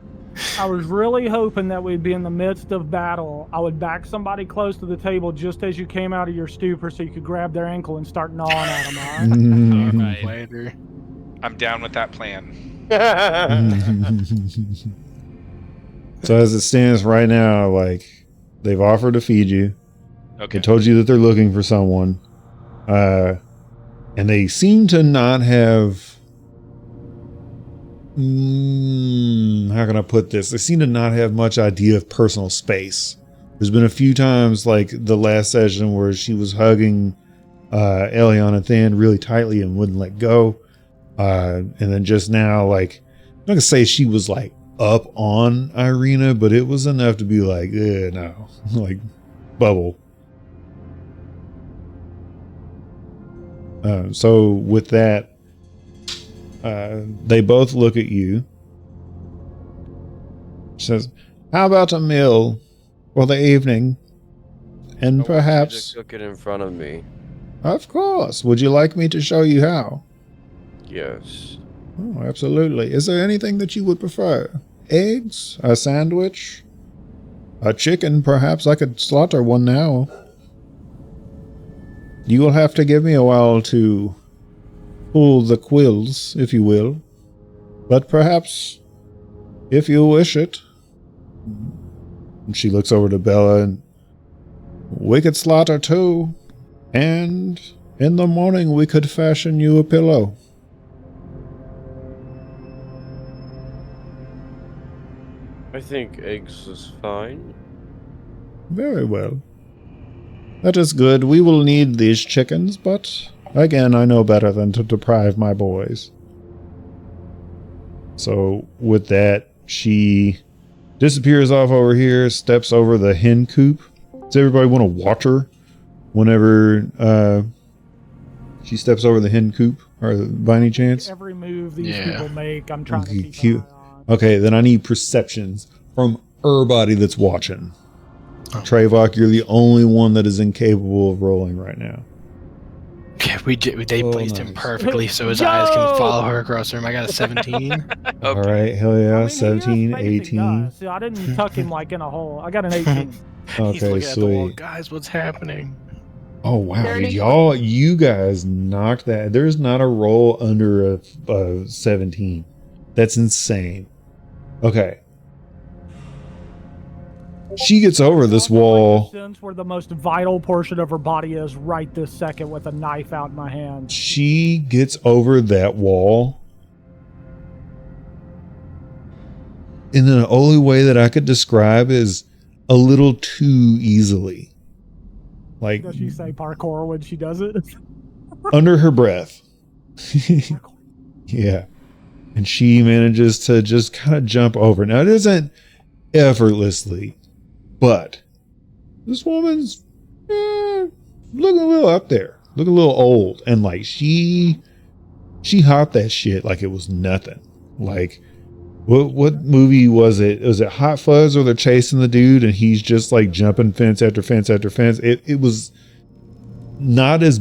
I was really hoping that we'd be in the midst of battle. I would back somebody close to the table just as you came out of your stupor so you could grab their ankle and start gnawing at them, all right? Later. I'm down with that plan. So as it stands right now, like they've offered to feed you. Okay. They told you that they're looking for someone. And they seem to not have how can I put this? They seem to not have much idea of personal space. There's been a few times like the last session where she was hugging Elion and Than really tightly and wouldn't let go. And then just now, like, I'm not gonna say she was like up on Irina, but it was enough to be like, no, like bubble. So with that, they both look at you. She says, "How about a meal for the evening? And I want you perhaps..." to cook it in front of me. Of course. Would you like me to show you how? Yes. Oh, absolutely. Is there anything that you would prefer? Eggs? A sandwich? A chicken? Perhaps I could slaughter one now. You will have to give me a while to pull the quills, if you will. But perhaps, if you wish it. And she looks over to Bella and... We could slaughter too. And in the morning we could fashion you a pillow. I think eggs is fine. Very well. That is good. We will need these chickens, but again, I know better than to deprive my boys. So with that, she disappears off over here, steps over the hen coop. Does everybody want to watch her whenever she steps over the hen coop, or by any chance? Every move these people make, I'm trying to keep Cute. an eye on. Okay, then I need perceptions from everybody that's watching. Trevok, you're the only one that is incapable of rolling right now. Yeah, they placed him nice. perfectly so his eyes can follow her across the room. I got a 17. All right, hell yeah, I mean, 17, he is facing 18. us. See, I didn't tuck him like in a hole. I got an 18. He's Okay, looking at the wall. sweet. Guys, what's happening? Oh wow, Dirty. you guys knocked that. There's not a roll under a 17. That's insane. Okay. She gets over this wall. Sense where the most vital portion of her body is right this second with a knife out in my hand. She gets over that wall in the only way that I could describe is a little too easily. Like, Does she say parkour when she does it? under her breath. Yeah. And she manages to just kind of jump over. Now, it isn't effortlessly, but this woman's looking a little up there, looking a little old. And like she hopped that shit like it was nothing. Like, what movie was it? Was it Hot Fuzz where they're chasing the dude and he's just like jumping fence after fence after fence? It was not as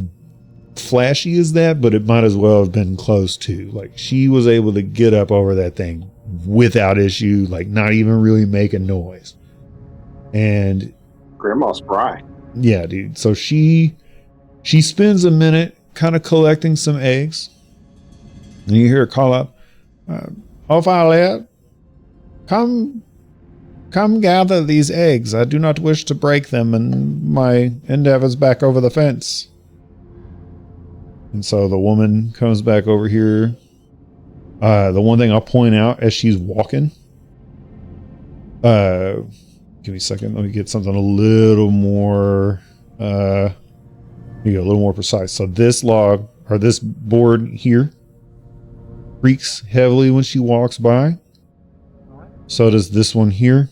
flashy as that, but it might as well have been close to. Like, she was able to get up over that thing without issue, like not even really making noise. And Grandma's spry. yeah, dude. So she spends a minute kind of collecting some eggs, and you hear her call up, Ophalia, come gather these eggs. I do not wish to break them in my endeavors back over the fence. And so the woman comes back over here. The one thing I'll point out as she's walking, give me a second. Let me get something a little more, a little more precise. So this log, or this board here, creaks heavily when she walks by. So does this one here.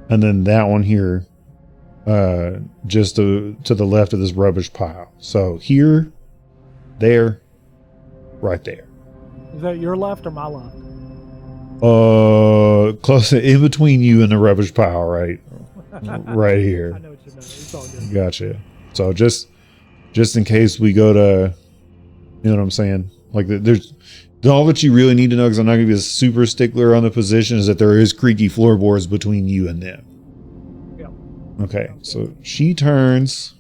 And then that one here, just to the left of this rubbish pile. So here, there, right there. Is that your left or my left? Close in between you and the rubbish pile, right? Right here. I know what you meant. It's all good. Gotcha. So just in case we go to, you know what I'm saying? Like there's all that you really need to know, because I'm not going to be a super stickler on the position, is that there is creaky floorboards between you and them. Yep. Okay, so she turns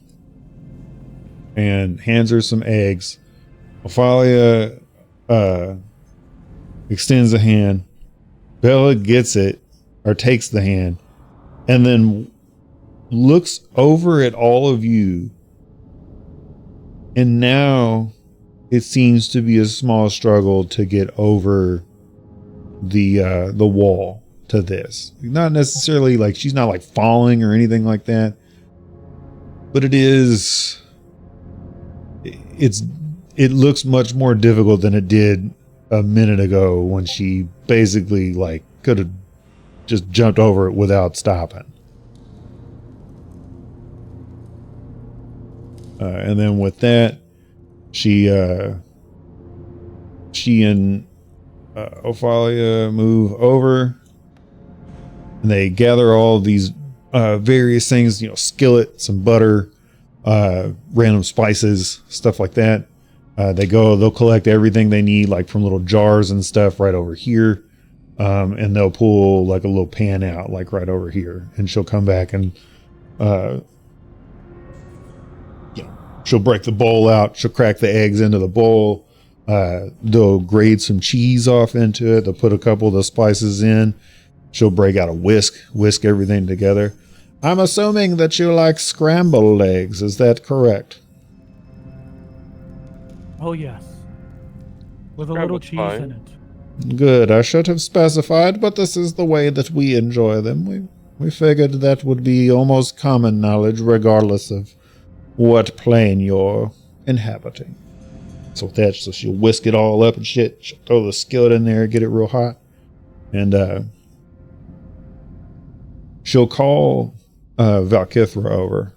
and hands her some eggs. Ophalia extends a hand. Bella gets it, or takes the hand, and then looks over at all of you. And now it seems to be a small struggle to get over the wall to this. Not necessarily like she's not like falling or anything like that, but it looks much more difficult than it did a minute ago when she basically like could have just jumped over it without stopping. And then with that, She and Ophalia move over, and they gather all these various things, skillet, some butter, random spices, stuff like that. They'll collect everything they need, like from little jars and stuff right over here. And they'll pull like a little pan out, like right over here. And she'll come back and, she'll break the bowl out. She'll crack the eggs into the bowl. They'll grate some cheese off into it. They'll put a couple of the spices in. She'll break out a whisk everything together. I'm assuming that you like scrambled eggs. Is that correct? Oh, yes. With a little Scrambled's cheese fine. in it. Good. I should have specified, but this is the way that we enjoy them. We figured that would be almost common knowledge, regardless of what plane you're inhabiting. So with that, so she'll whisk it all up and shit. She'll throw the skillet in there, get it real hot, and she'll call Valkithra over.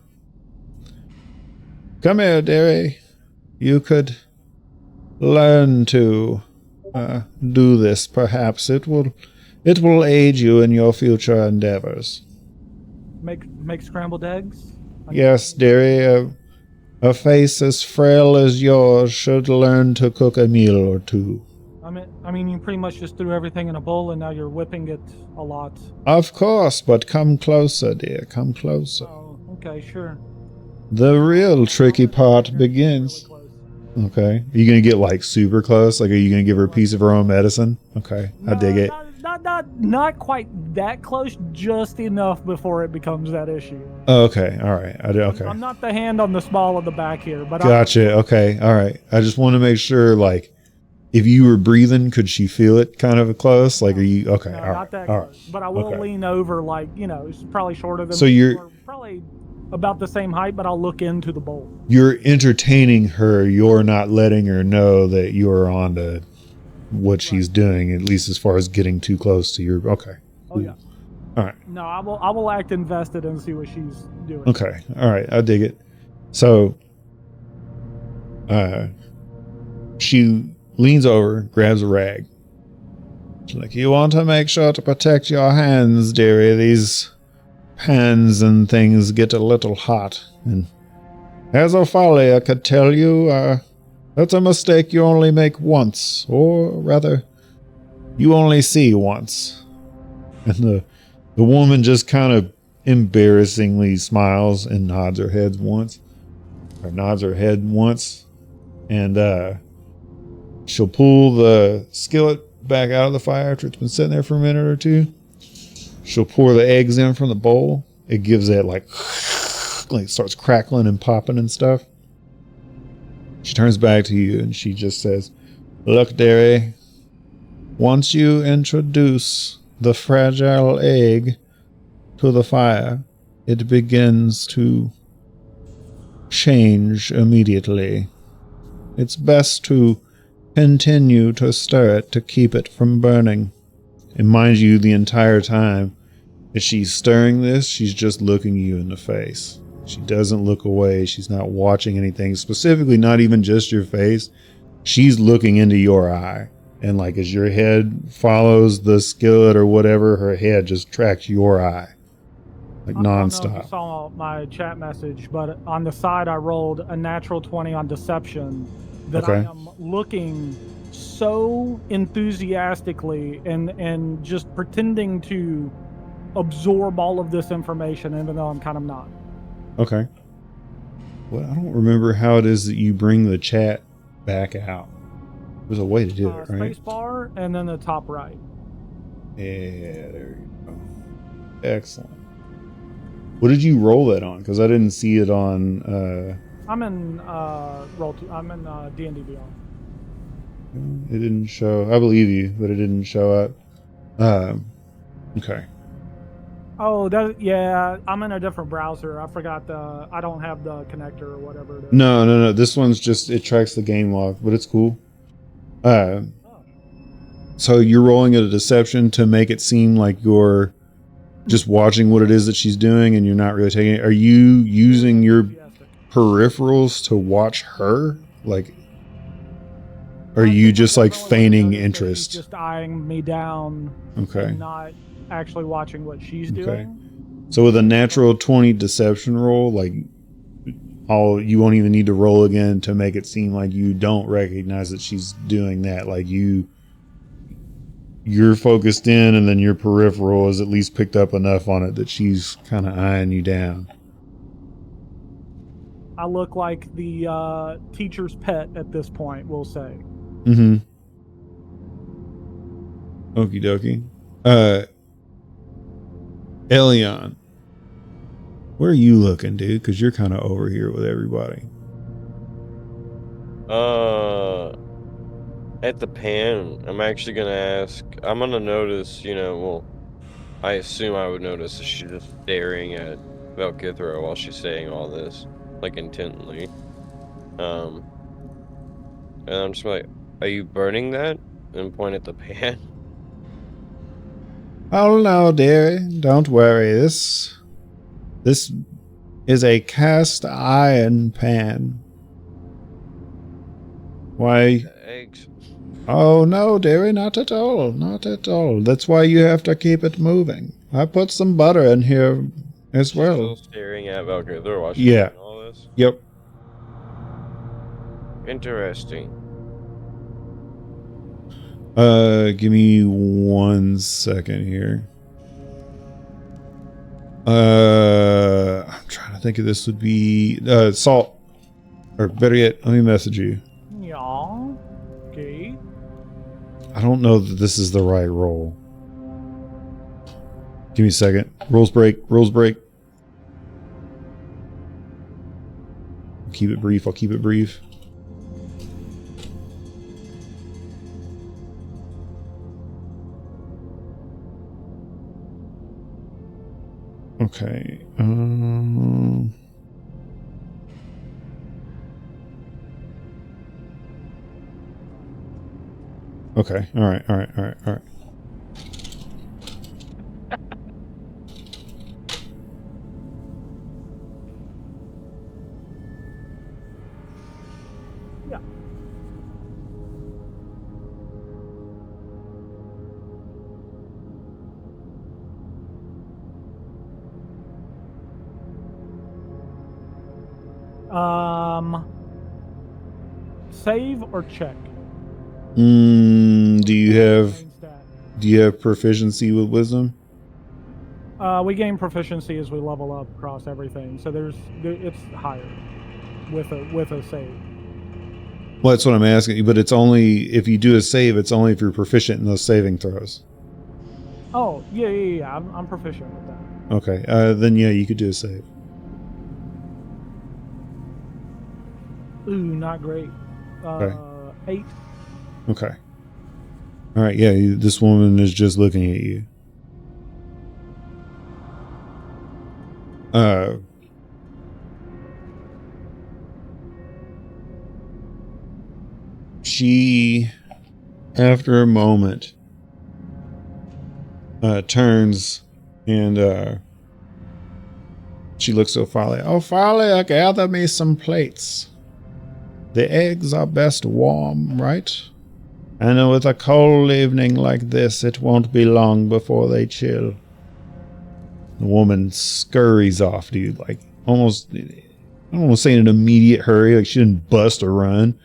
Come here, dearie. You could learn to do this. Perhaps it will aid you in your future endeavors. Make scrambled eggs? Yes, dearie. A face as frail as yours should learn to cook a meal or two. I mean, you pretty much just threw everything in a bowl, and now you're whipping it a lot. Of course, but come closer, dear. Come closer. Oh, okay, sure. The real tricky part begins. Okay. Are you going to get like super close? Like, are you going to give her a piece of her own medicine? Okay. I dig it. Not quite that close, just enough before it becomes that issue. Okay. All right. Okay. I'm not the hand on the small of the back here, but Gotcha. Okay. All right. I just want to make sure, like, if you were breathing, could she feel it kind of close? Like, are you okay? No, all right. not that all close. right. But I will Okay. lean over, like, it's probably shorter than So me, you're- or probably about the same height, but I'll look into the bowl. You're entertaining her. You're not letting her know that you're on to what she's doing, at least as far as getting too close to your. Okay. Oh yeah. All right. No, I will act invested and see what she's doing. Okay. All right. I dig it. So, she leans over, grabs a rag. She's like, "You want to make sure to protect your hands, dearie. These pans and things get a little hot. And as Ophalia could tell you, that's a mistake you only make once, or rather, you only see once." And the woman just kind of embarrassingly smiles and nods her head once. And she'll pull the skillet back out of the fire after it's been sitting there for a minute or two. She'll pour the eggs in from the bowl. It gives that like starts crackling and popping and stuff. She turns back to you and she just says, "Look, dearie, once you introduce the fragile egg to the fire, it begins to change immediately. It's best to continue to stir it to keep it from burning." And mind you, the entire time that she's stirring this, she's just looking you in the face. She doesn't look away. She's not watching anything, specifically not even just your face. She's looking into your eye. And like as your head follows the skillet or whatever, her head just tracks your eye. Like I don't know if nonstop. you saw my chat message, but on the side I rolled a natural 20 on deception that I Okay. am looking so enthusiastically and just pretending to absorb all of this information, even though I'm kind of not. Okay. Well, I don't remember how it is that you bring the chat back out. There's a way to do it, right? Space bar and then the top right. Yeah, there you go. Excellent. What did you roll that on? Because I didn't see it on. I'm in I'm in D&D Beyond. It didn't show. I believe you, but it didn't show up. Okay. Oh, yeah. I'm in a different browser. I forgot I don't have the connector or whatever it is. No. This one's just it tracks the game log, but it's cool. So you're rolling a deception to make it seem like you're just watching what it is that she's doing, and you're not really taking it. Are you using your peripherals to watch her? Like, Or are you just like I feigning noticed that he's interest? just eyeing me down Okay. and not actually watching what she's Okay. doing. So with a natural 20 deception roll, like you won't even need to roll again to make it seem like you don't recognize that she's doing that. Like you're focused in, and then your peripheral has at least picked up enough on it that she's kind of eyeing you down. I look like the teacher's pet at this point, we'll say. Mm-hmm. Okie dokie. Elion, where are you looking, dude? Because you're kind of over here with everybody. At the pan, I'm actually gonna ask. I'm gonna notice. Well, I assume I would notice that she's just staring at Valkithra while she's saying all this, like intently. Um, and I'm just like, "Are you burning that?" And point at the pan. Oh no, dearie. Don't worry. This is a cast iron pan. Why? Eggs. Oh no, dearie, not at all. Not at all. That's why you have to keep it moving. I put some butter in here as well. Still staring at Valkithra while she's saying all this. Yep. Interesting. Give me 1 second here. I'm trying to think if this would be Salt. Or better yet, let me message you. Yeah. Okay. I don't know that this is the right roll. Give me a second. Rules break. Rules break. I'll keep it brief. I'll keep it brief. Okay. Okay. All right. All right. All right. All right. Yeah. Save or check? Do you have proficiency with wisdom? We gain proficiency as we level up across everything, so it's higher with a save. Well, that's what I'm asking you, but it's only if you do a save, it's only if you're proficient in those saving throws. Oh, yeah. I'm proficient with that. Okay, then yeah, you could do a save. Ooh, not great. Okay. 8. Okay. All right, yeah, this woman is just looking at you. She, after a moment, turns and she looks to Ophalia. Ophalia, gather me some plates. The eggs are best warm, right? And with a cold evening like this, it won't be long before they chill. The woman scurries off, dude, like almost, I don't want to say in an immediate hurry, like she didn't bust or run.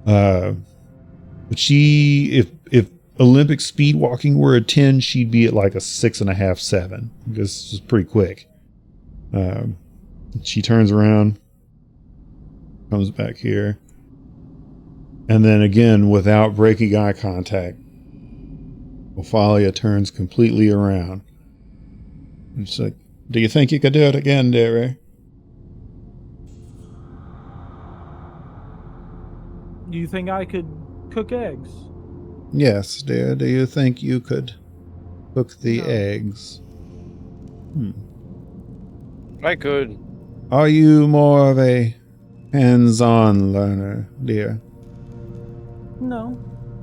But she, if Olympic speed walking were a 10, she'd be at like a 6.5, 7. This is pretty quick. She turns around, comes back here, and then again, without breaking eye contact, Ophalia turns completely around. And she's like, do you think you could do it again, dearie? Do you think I could cook eggs? Yes, dear. Do you think you could cook the No. eggs? I could. Are you more of a hands-on learner, dear? No.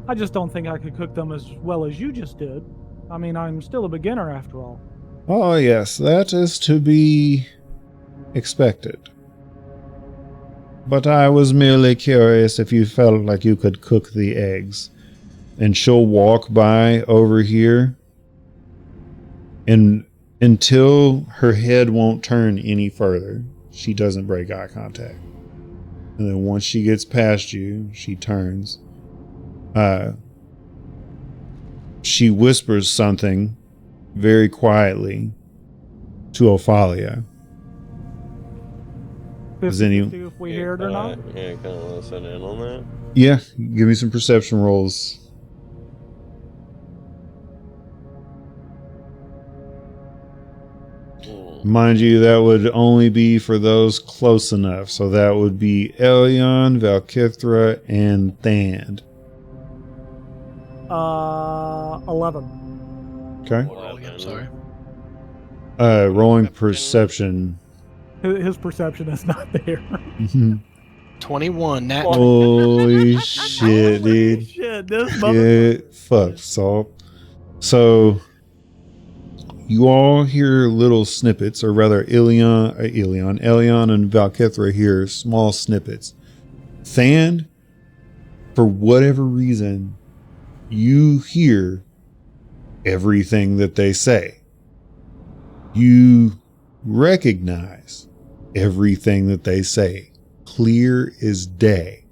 I just don't think I could cook them as well as you just did. I mean, I'm still a beginner after all. Oh, yes, that is to be expected. But I was merely curious if you felt like you could cook the eggs. And she'll walk by over here, and until her head won't turn any further, she doesn't break eye contact. And then once she gets past you, she turns. She whispers something very quietly to Ophalia. Does any? If we hear it or not? Yeah, kind of listen in on that. Yeah, give me some perception rolls. Mind you, that would only be for those close enough. So that would be Elyon, Valkithra, and Thand. 11. Okay. Roll again, sorry. Rolling perception. His perception is not there. 21. Nat. Holy shit, Holy dude. shit, this motherfucker. Get fucked, Salt. So you all hear little snippets, or rather Elyon and Valkithra hear small snippets. Thand, for whatever reason, you hear everything that they say. You recognize everything that they say. Clear as day.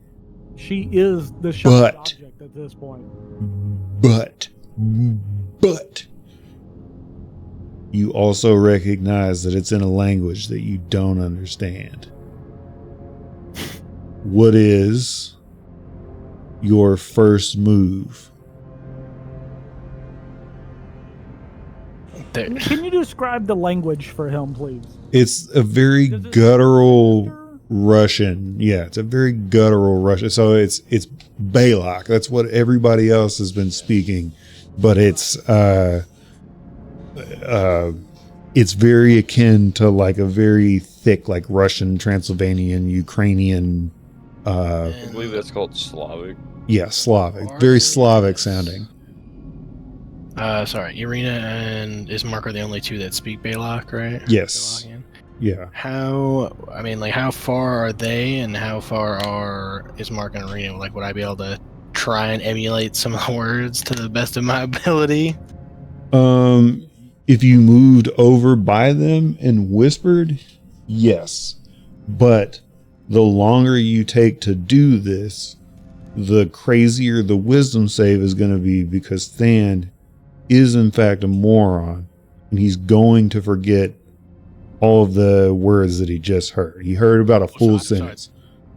She is the shiny object at this point. But you also recognize that it's in a language that you don't understand. What is your first move? Can you describe the language for him, please? It's a very guttural Russian. Yeah, it's a very guttural Russian. So it's Balak. That's what everybody else has been speaking, but it's very akin to like a very thick, like Russian, Transylvanian, Ukrainian. I believe that's called Slavic. Yeah, Slavic. Very Slavic sounding. Sorry, Irina and Ismark are the only two that speak Balak, right? Yes. Balakian. Yeah. How far are they, and how far are Ismark and Irina? Like, would I be able to try and emulate some of the words to the best of my ability? If you moved over by them and whispered, yes. But the longer you take to do this, the crazier the wisdom save is going to be, because Thand is in fact a moron, and he's going to forget all of the words that he just heard. He heard about a full sentence.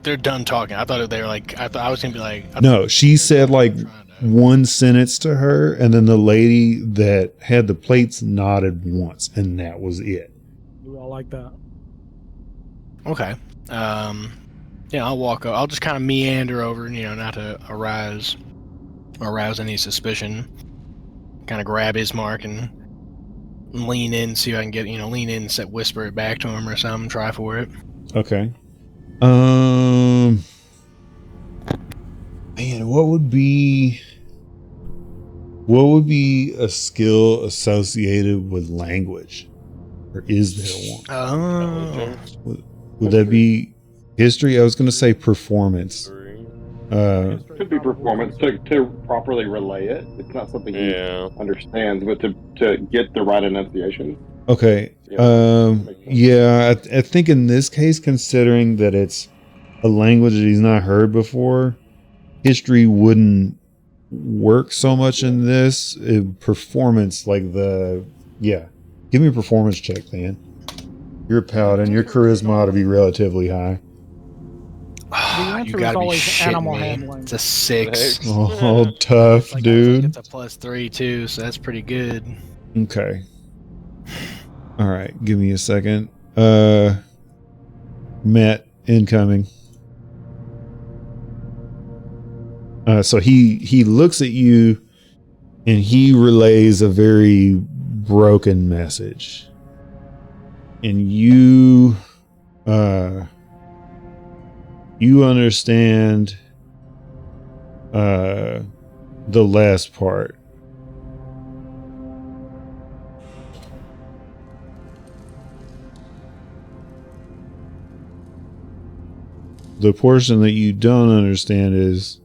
They're done talking. I thought they were like, I was going to be like... No, she said like one sentence to her, and then the lady that had the plates nodded once, and that was it. We all like that. Okay. Yeah, I'll walk over. I'll just kind of meander over, not to arouse any suspicion. Kind of grab Ismark and lean in, see if I can get, lean in and whisper it back to him or something, try for it. Okay. Man, what would be a skill associated with language? Or is there one? Oh. Would that be history? I was going to say performance. Could be performance to properly relay it. It's not something he understands, but to get the right enunciation. Okay. Yeah, I think in this case, considering that it's a language that he's not heard before, history wouldn't work so much in this. Performance, like give me a performance check, man. You're a paladin. Your charisma ought to be relatively high. You gotta be shitting me. It's a 6. Oh, tough, dude. It's a +3 too, so that's pretty good. Okay. All right, give me a second. Matt, incoming. So he looks at you, and he relays a very broken message. And you understand the last part. the portion that you don't understand is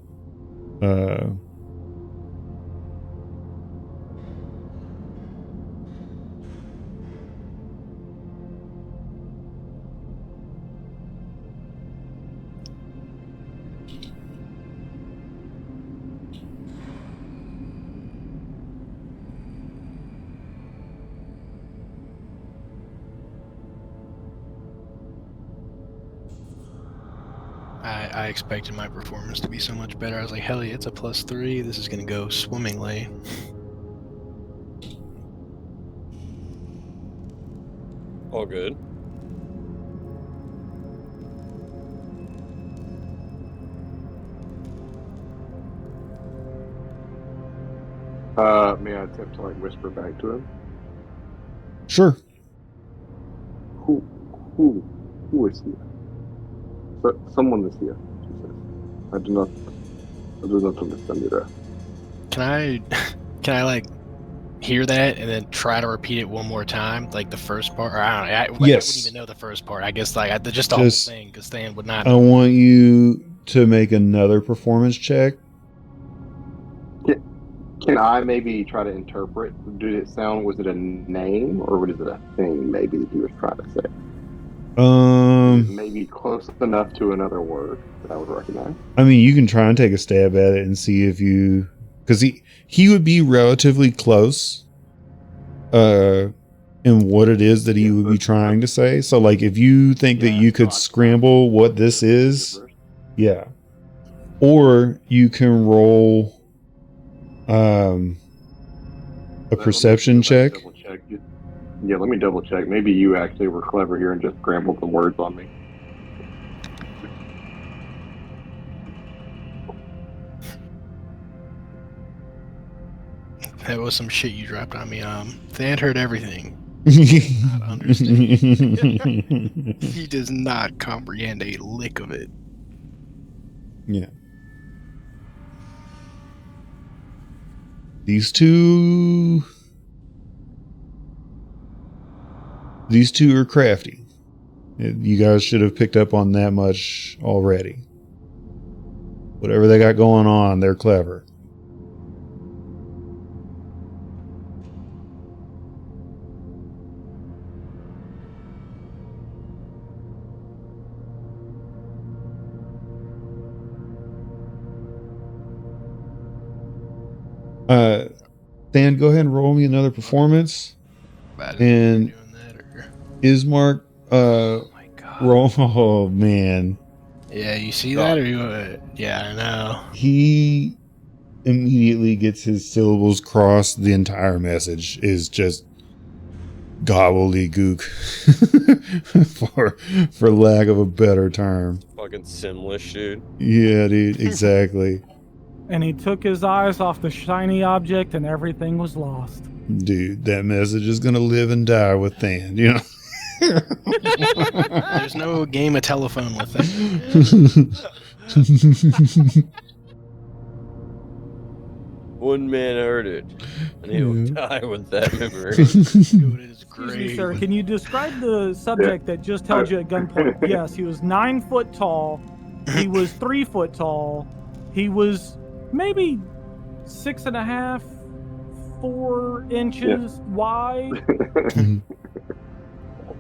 I expected my performance to be so much better. I was like, hell yeah, it's a +3. This is gonna go swimmingly. All good. May I attempt to like whisper back to him? sure. Who is here? Someone is here, she says. I do not understand you there. Can I like hear that and then try to repeat it one more time, like the first part? Or I don't know. I wouldn't Yes. even know the first part. I guess like just the whole thing, because Stan would not. I want you to make another performance check. Can I maybe try to interpret? Was it a name or was it a thing maybe that he was trying to say? Maybe close enough to another word that I would recognize. I mean, you can try and take a stab at it and see if you, because he would be relatively close in what it is that he would be trying to say. So like if you think that you could scramble what this is, yeah. Or you can roll a perception check. Yeah, let me double check. Maybe you actually were clever here and just scrambled the words on me. That was some shit you dropped on me. Than heard everything. Not understand. He does not comprehend a lick of it. Yeah. These two are crafty. You guys should have picked up on that much already. Whatever they got going on, they're clever. Dan, go ahead and roll me another performance. And Ismark, oh my God. roll. Oh man. Yeah, you see that, or you? Yeah, I know. He immediately gets his syllables crossed. The entire message is just gobbledygook, for lack of a better term. Fucking Simlish, dude. Yeah, dude, exactly. And he took his eyes off the shiny object and everything was lost. Dude, that message is gonna live and die with Than, you know? There's no game of telephone with it. One man heard it, and he will die with that memory. Excuse me, sir. Can you describe the subject that just held you at gunpoint? Yes, he was 9 foot tall. He was 3 foot tall. He was maybe 6.5, 4 inches wide.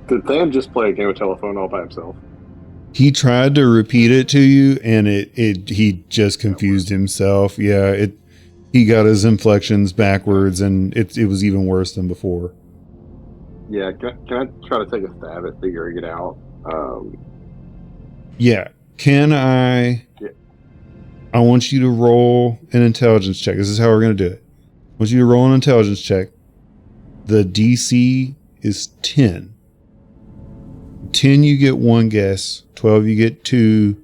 Did Than just play a game of telephone all by himself? He tried to repeat it to you, and he just confused himself. Yeah, he got his inflections backwards, and it was even worse than before. Yeah, can I try to take a stab at figuring it out? Yeah, can I? Yeah. I want you to roll an intelligence check. This is how we're going to do it. I want you to roll an intelligence check. The DC is 10. 10, you get 1 guess. 12, you get 2.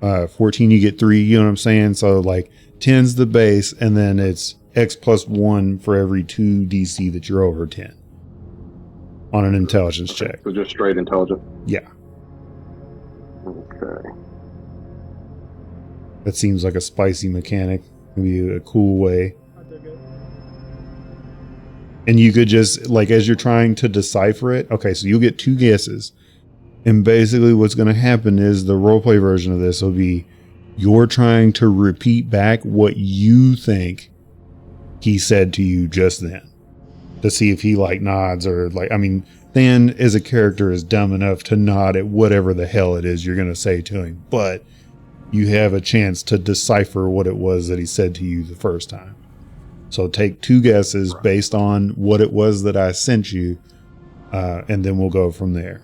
14, you get 3. You know what I'm saying? So, like, 10's the base, and then it's X plus 1 for every 2 DC that you're over 10 on an intelligence check. So just straight intelligence? Yeah. Okay. That seems like a spicy mechanic. Maybe a cool way. I dig it. And you could just, like, as you're trying to decipher it, okay, so you'll get 2 guesses. And basically what's going to happen is the roleplay version of this will be you're trying to repeat back what you think he said to you just then to see if he like nods or like, I mean, Than as a character is dumb enough to nod at whatever the hell it is you're going to say to him, but you have a chance to decipher what it was that he said to you the first time. So take 2 guesses based on what it was that I sent you, and then we'll go from there.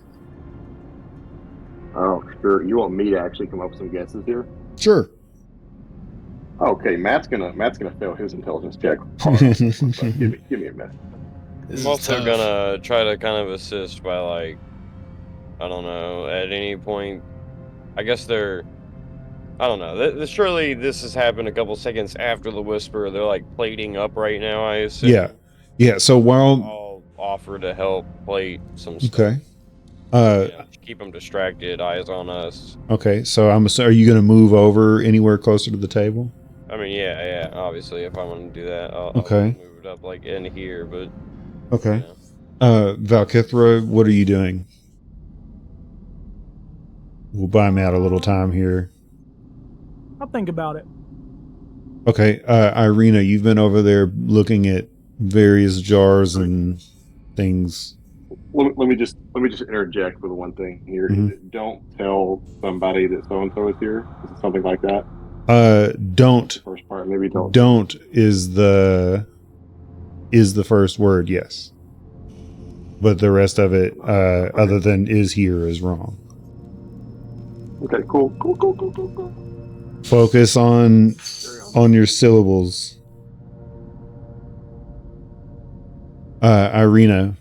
Oh, sure. You want me to actually come up with some guesses here? Sure. Okay, Matt's gonna fail his intelligence check. Hard on this one, but give me a minute. This I'm is also tough. gonna try to kind of assist by like, I don't know, at any point. I guess I don't know. Surely this has happened a couple seconds after the whisper. They're like plating up right now, I assume. Yeah. Yeah. So while I'll offer to help plate some stuff. okay. Keep them distracted, eyes on us. Okay. So are you going to move over anywhere closer to the table? I mean, yeah. Obviously, if I want to do that, I'll Okay. move it up like in here. But okay. Valkithra, what are you doing? We'll buy Matt a little time here. I'll think about it. Okay. Irina, you've been over there looking at various jars and things. Let me just interject with one thing here. Mhm. Don't tell somebody that so and so is here. Is it something like that? Don't. First part, maybe don't. Don't is the first word, yes. But the rest of it, other than is here, is wrong. Okay, cool. Focus on your syllables. Irina,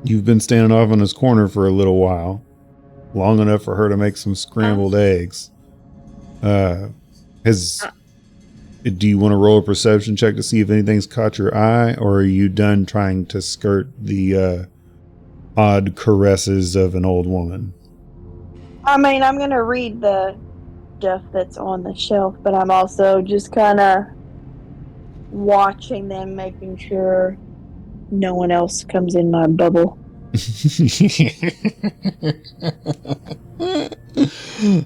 you've been standing off in this corner for a little while, long enough for her to make some scrambled eggs. Do you want to roll a perception check to see if anything's caught your eye, or are you done trying to skirt the odd caresses of an old woman? I mean, I'm going to read the stuff that's on the shelf, but I'm also just kind of watching them, making sure no one else comes in my bubble.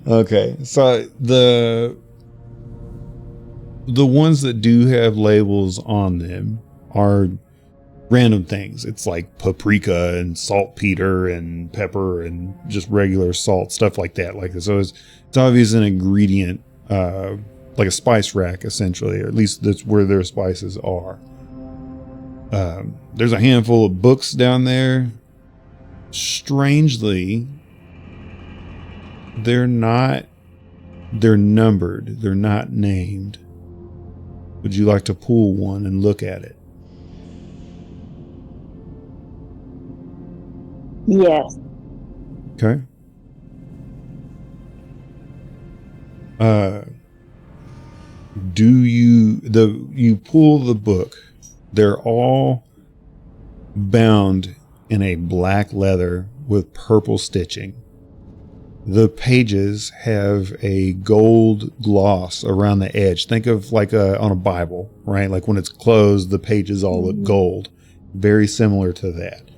Okay, so the ones that do have labels on them are random things. It's like paprika and saltpeter and pepper and just regular salt, stuff like that. Like, so it's obviously an ingredient, like a spice rack, essentially, or at least that's where their spices are. There's a handful of books down there. Strangely, they're numbered. They're not named. Would you like to pull one and look at it? Yes. Okay. You pull the book. They're all bound in a black leather with purple stitching. The pages have a gold gloss around the edge. Think of like on a Bible, right? Like when it's closed, the pages all look gold. Very similar to that.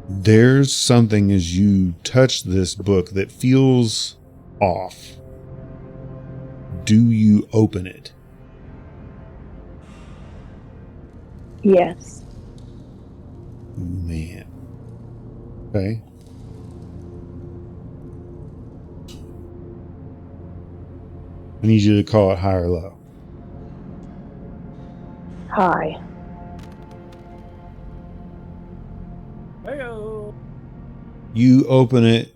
There's something as you touch this book that feels off. Do you open it? Yes. Ooh, man. Okay. I need you to call it high or low. Hi. Heyo. You open it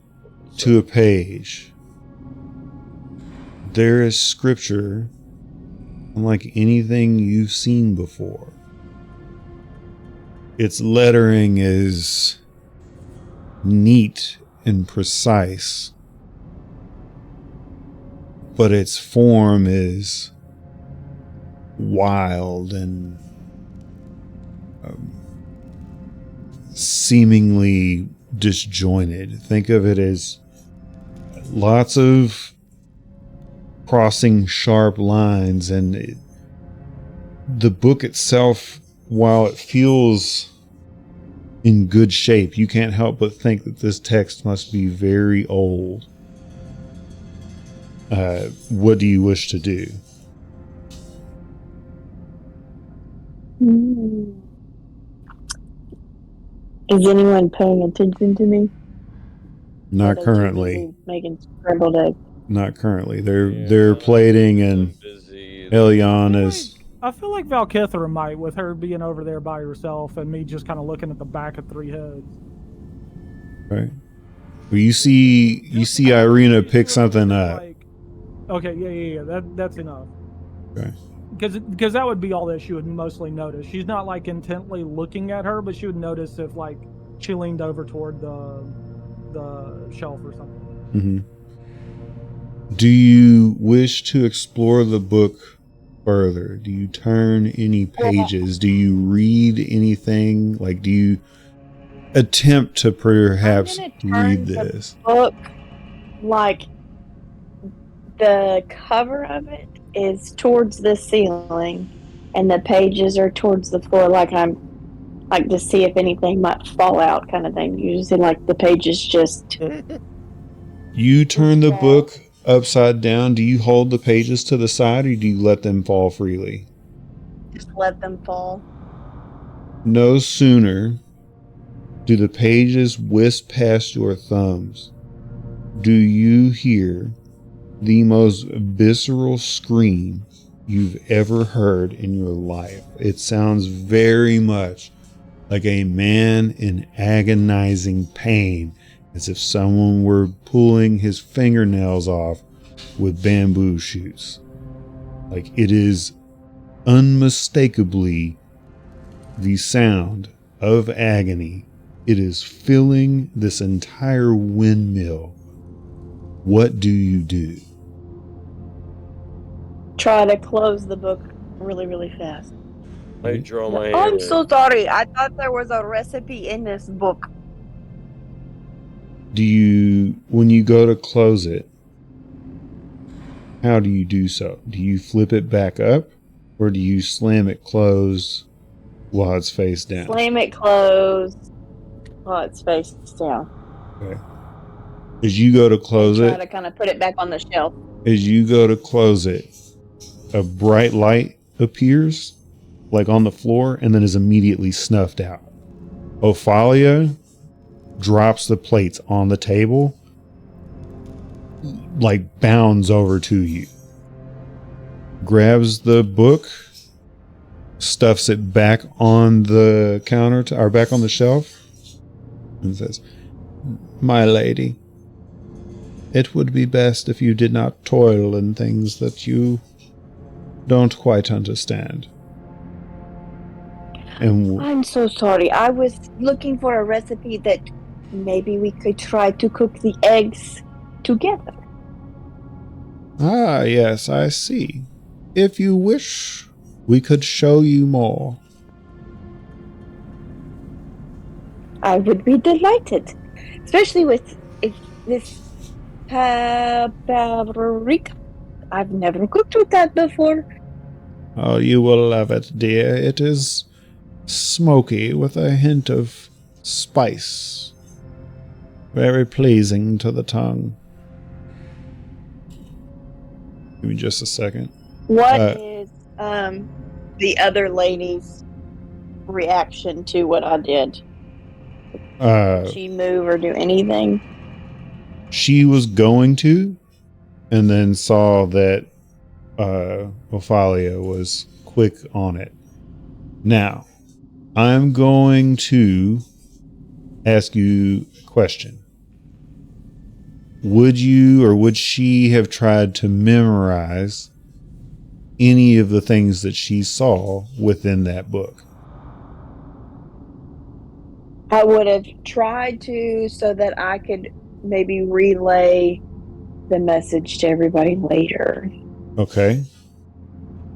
to a page. There is scripture unlike anything you've seen before. Its lettering is neat and precise, but its form is wild and seemingly disjointed. Think of it as lots of crossing sharp lines, and the book itself, while it feels in good shape. You can't help but think that this text must be very old. What do you wish to do? Hmm. Is anyone paying attention to me? Or are Not they too currently. busy making scrambled eggs? Not currently. They're Yeah, plating, I'm and busy. Elion is. I feel like Valkithra might, with her being over there by herself and me just kind of looking at the back of Three Heads. Right. Well, you see Irina pick something up. Like, okay, yeah. That's enough. Okay. Because that would be all that she would mostly notice. She's not like intently looking at her, but she would notice if like she leaned over toward the shelf or something. Mm-hmm. Do you wish to explore the book further? Do you turn any pages? Do you read anything? Like, do you attempt to perhaps read this? The book, like the cover of it is towards the ceiling, and the pages are towards the floor. Like I'm like to see if anything might fall out, kind of thing. Usually, like the pages just. You turn the book upside down. Do you hold the pages to the side, or do you let them fall freely? Just let them fall. No sooner do the pages whisk past your thumbs, do you hear the most visceral scream you've ever heard in your life. It sounds very much like a man in agonizing pain, as if someone were pulling his fingernails off with bamboo shoots. Like, it is unmistakably the sound of agony. It is filling this entire windmill. What do you do? Try to close the book really, really fast. I draw my I'm hammer. so sorry. I thought there was a recipe in this book. Do you, when you go to close it, how do you do so? Do you flip it back up, or do you slam it closed while it's face down? Slam it closed while it's face down. Okay. As you go to close Try it, to kind of put it back on the shelf. as you go to close it, a bright light appears, like on the floor, and then is immediately snuffed out. Ophalia drops the plates on the table, like bounds over to you, grabs the book, stuffs it back on the counter, or back on the shelf, and says, "My lady, it would be best if you did not toil in things that you don't quite understand." And I'm so sorry. I was looking for a recipe that maybe we could try to cook the eggs together. ah, yes, I see. If you wish, we could show you more. I would be delighted, especially with this paprika. I've never cooked with that before. Oh, you will love it, dear. It is smoky with a hint of spice. Very pleasing to the tongue. Give me just a second. What is the other lady's reaction to what I did? Did she move or do anything? She was going to, and then saw that Ophalia was quick on it. Now, I'm going to ask you a question. Would you or would she have tried to memorize any of the things that she saw within that book? I would have tried to, so that I could maybe relay the message to everybody later. Okay.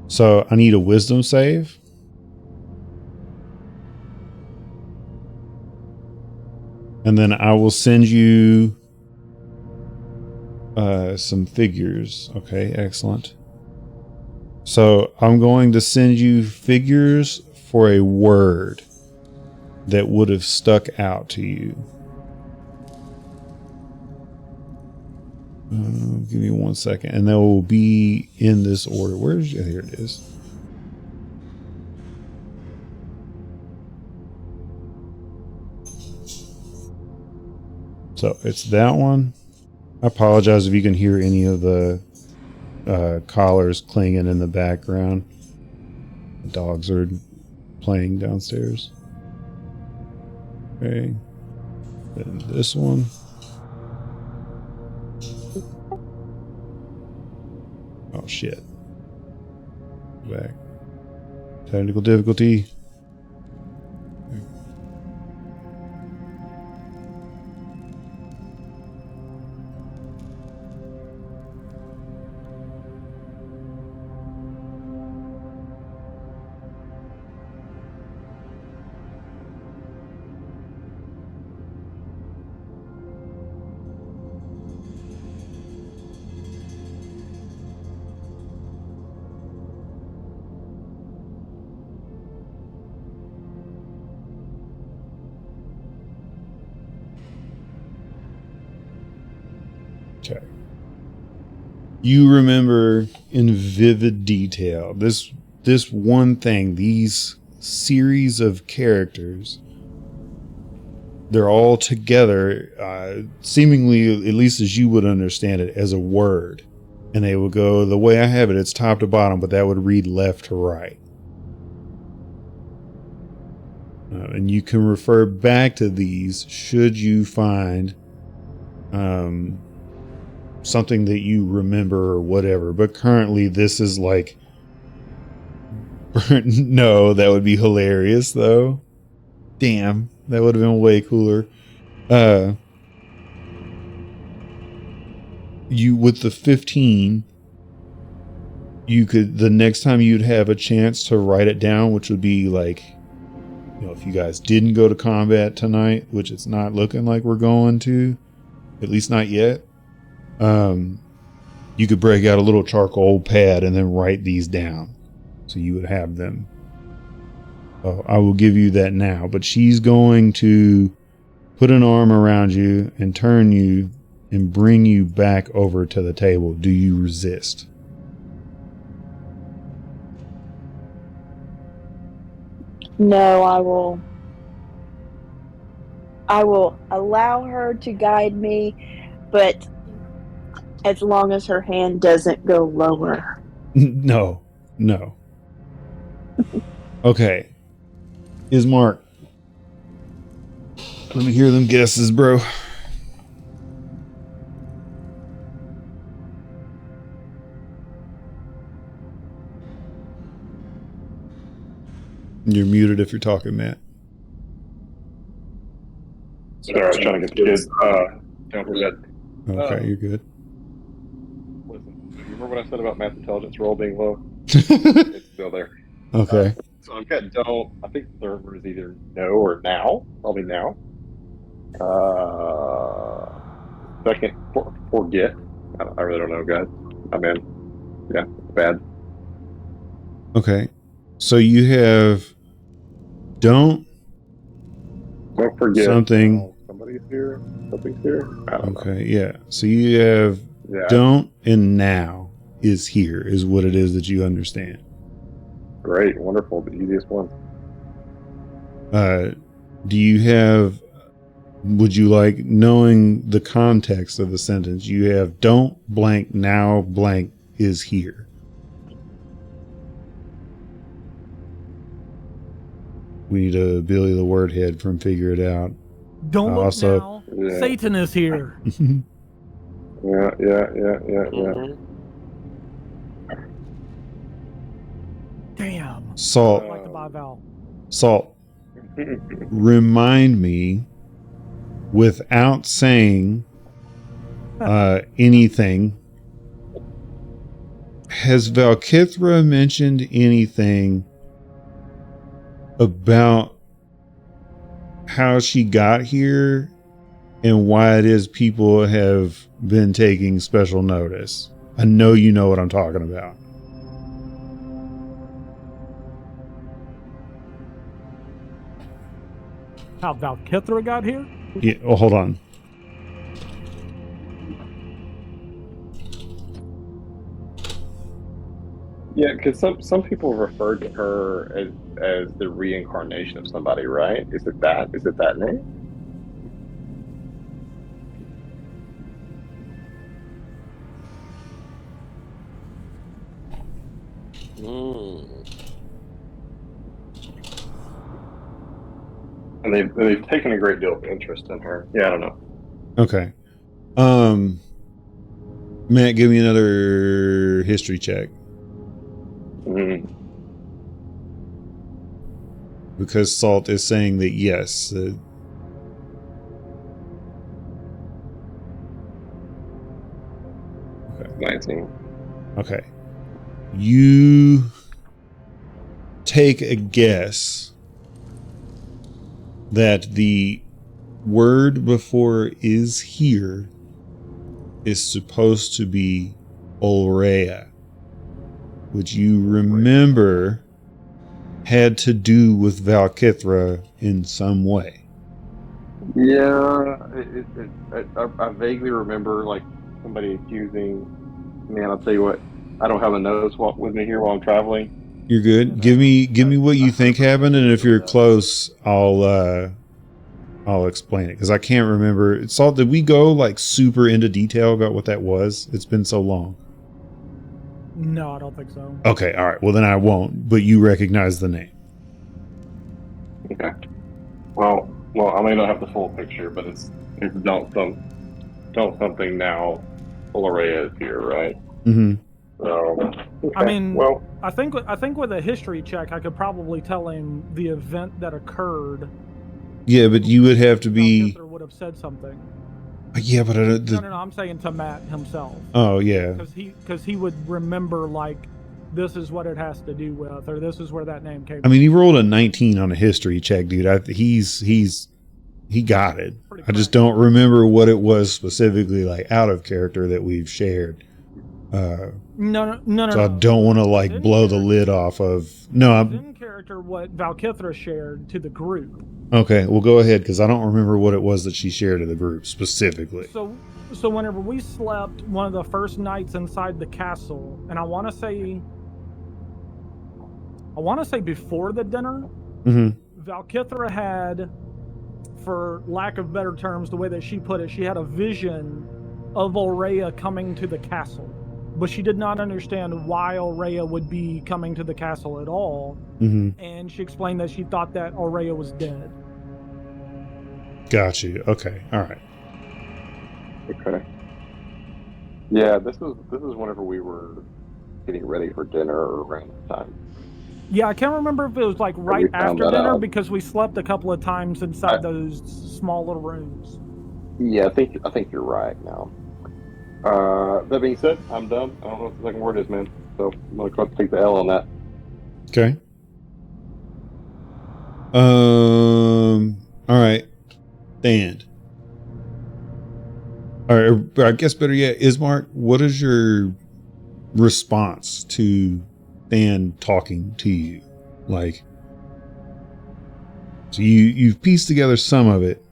So I need a wisdom save. And then I will send you some figures. Okay, excellent. So I'm going to send you figures for a word. that would have stuck out to you? Give me 1 second, and they will be in this order. Where's here it is. So it's that one. I apologize if you can hear any of the collars clanging in the background. The dogs are playing downstairs. Okay. Then this one. Oh shit. Back. Technical difficulty. Okay. You remember in vivid detail this one thing, these series of characters. They're all together, seemingly, at least as you would understand it, as a word. And they would go, the way I have it, it's top to bottom, but that would read left to right. And you can refer back to these should you find something that you remember or whatever. But currently this is like, no, that would be hilarious though. Damn, that would have been way cooler. You, with the 15, you could, the next time you'd have a chance to write it down, which would be like, you know, if you guys didn't go to combat tonight, which it's not looking like we're going to, at least not yet. You could break out a little charcoal pad and then write these down. So you would have them. I will give you that now, but she's going to put an arm around you and turn you and bring you back over to the table. Do you resist? No, I will allow her to guide me, but as long as her hand doesn't go lower. No. Okay. Ismark. Let me hear them guesses, bro. You're muted if you're talking, Matt. Sorry, I was trying to get the kids. Don't forget. Okay, you're good. Listen, you remember what I said about Matt's intelligence roll being low? It's still there. Okay. So I've got don't. I think the server is either no or now. Probably now. Second, forget. I really don't know, guys. I'm in. Yeah, bad. Okay. So you have don't forget something. Somebody's here. Something's here. I don't know. Okay, yeah. So you have don't and now is here is what it is that you understand. Great, wonderful, the easiest one. Do you have, would you like, knowing the context of the sentence, you have don't blank now blank is here. We need a Billy the Word Head from Figure It Out. Don't look also, now. Yeah. Satan is here. Yeah. Damn. Salt. Like the Bible. Salt. Remind me, without saying anything, has Valkithra mentioned anything about how she got here and why it is people have been taking special notice? I know you know what I'm talking about. How Valkithra got here? Yeah. Oh, hold on. Yeah, because some people refer to her as the reincarnation of somebody, right? Is it that? Is it that name? Mm. And they've taken a great deal of interest in her. Yeah, I don't know. Okay. Matt, give me another history check. Mm. Because Salt is saying that yes. 19. Okay. You take a guess that the word before is here is supposed to be Olrea, which you remember had to do with Valkithra in some way. Yeah, I vaguely remember like somebody accusing. Man, I'll tell you what. I don't have a notes with me here while I'm traveling. You're good. Give me what you think happened, and if you're close, I'll explain it because I can't remember. It's all. Did we go like super into detail about what that was? It's been so long. No, I don't think so. Okay, all right. Well, then I won't. But you recognize the name. Okay. Well, I may not have the full picture, but it's don't something now. Olaria is here, right? Mm-hmm. So, okay. I mean, well, I think with a history check, I could probably tell him the event that occurred. Yeah, but you would have to be. Valkithra would have said something. Yeah, but No, I'm saying to Matt himself. Oh yeah, because he would remember like this is what it has to do with, or this is where that name came. I mean, he rolled a 19 on a history check, dude. He got it. I just don't remember what it was specifically, like out of character that we've shared. No. So I don't want to like blow the lid off of. No, I'm in character what Valkithra shared to the group. Okay, well go ahead because I don't remember what it was that she shared to the group specifically. So whenever we slept one of the first nights inside the castle, and I want to say before the dinner, Valkithra had, for lack of better terms, the way that she put it, she had a vision of Olrea coming to the castle. But she did not understand why Olrea would be coming to the castle at all. And she explained that she thought that Olrea was dead. Got you. Okay. All right. Okay. Yeah, this is whenever we were getting ready for dinner or around the time. Yeah, I can't remember if it was like right after dinner because we slept a couple of times inside those small little rooms. Yeah, I think you're right now. That being said, I'm done. I don't know what the second word is, man. So I'm gonna go take the L on that. Okay. All right. Stand. All right. I guess better yet, Ismark, what is your response to Than talking to you? Like, so you've pieced together some of it.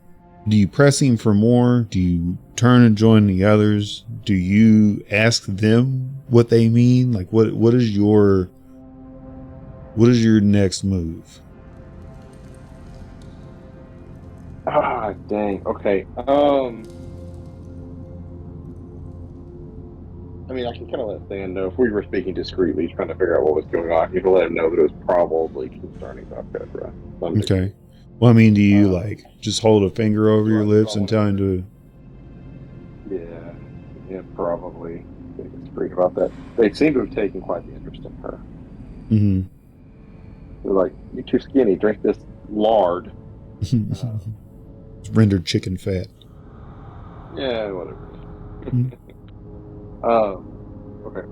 Do you press him for more? Do you turn and join the others? Do you ask them what they mean? Like, what is your next move? Ah, dang. Okay. I mean, I can kind of let Stan know if we were speaking discreetly, trying to figure out what was going on. You can let him know that it was probably concerning Valkithra. Okay. Well, I mean, do you like just hold a finger over your lips and tell him to? Yeah, probably. Be discreet about that. They seem to have taken quite the interest in her. Mm-hmm. They're like, "You're too skinny. Drink this lard." It's rendered chicken fat. Yeah, whatever. Okay.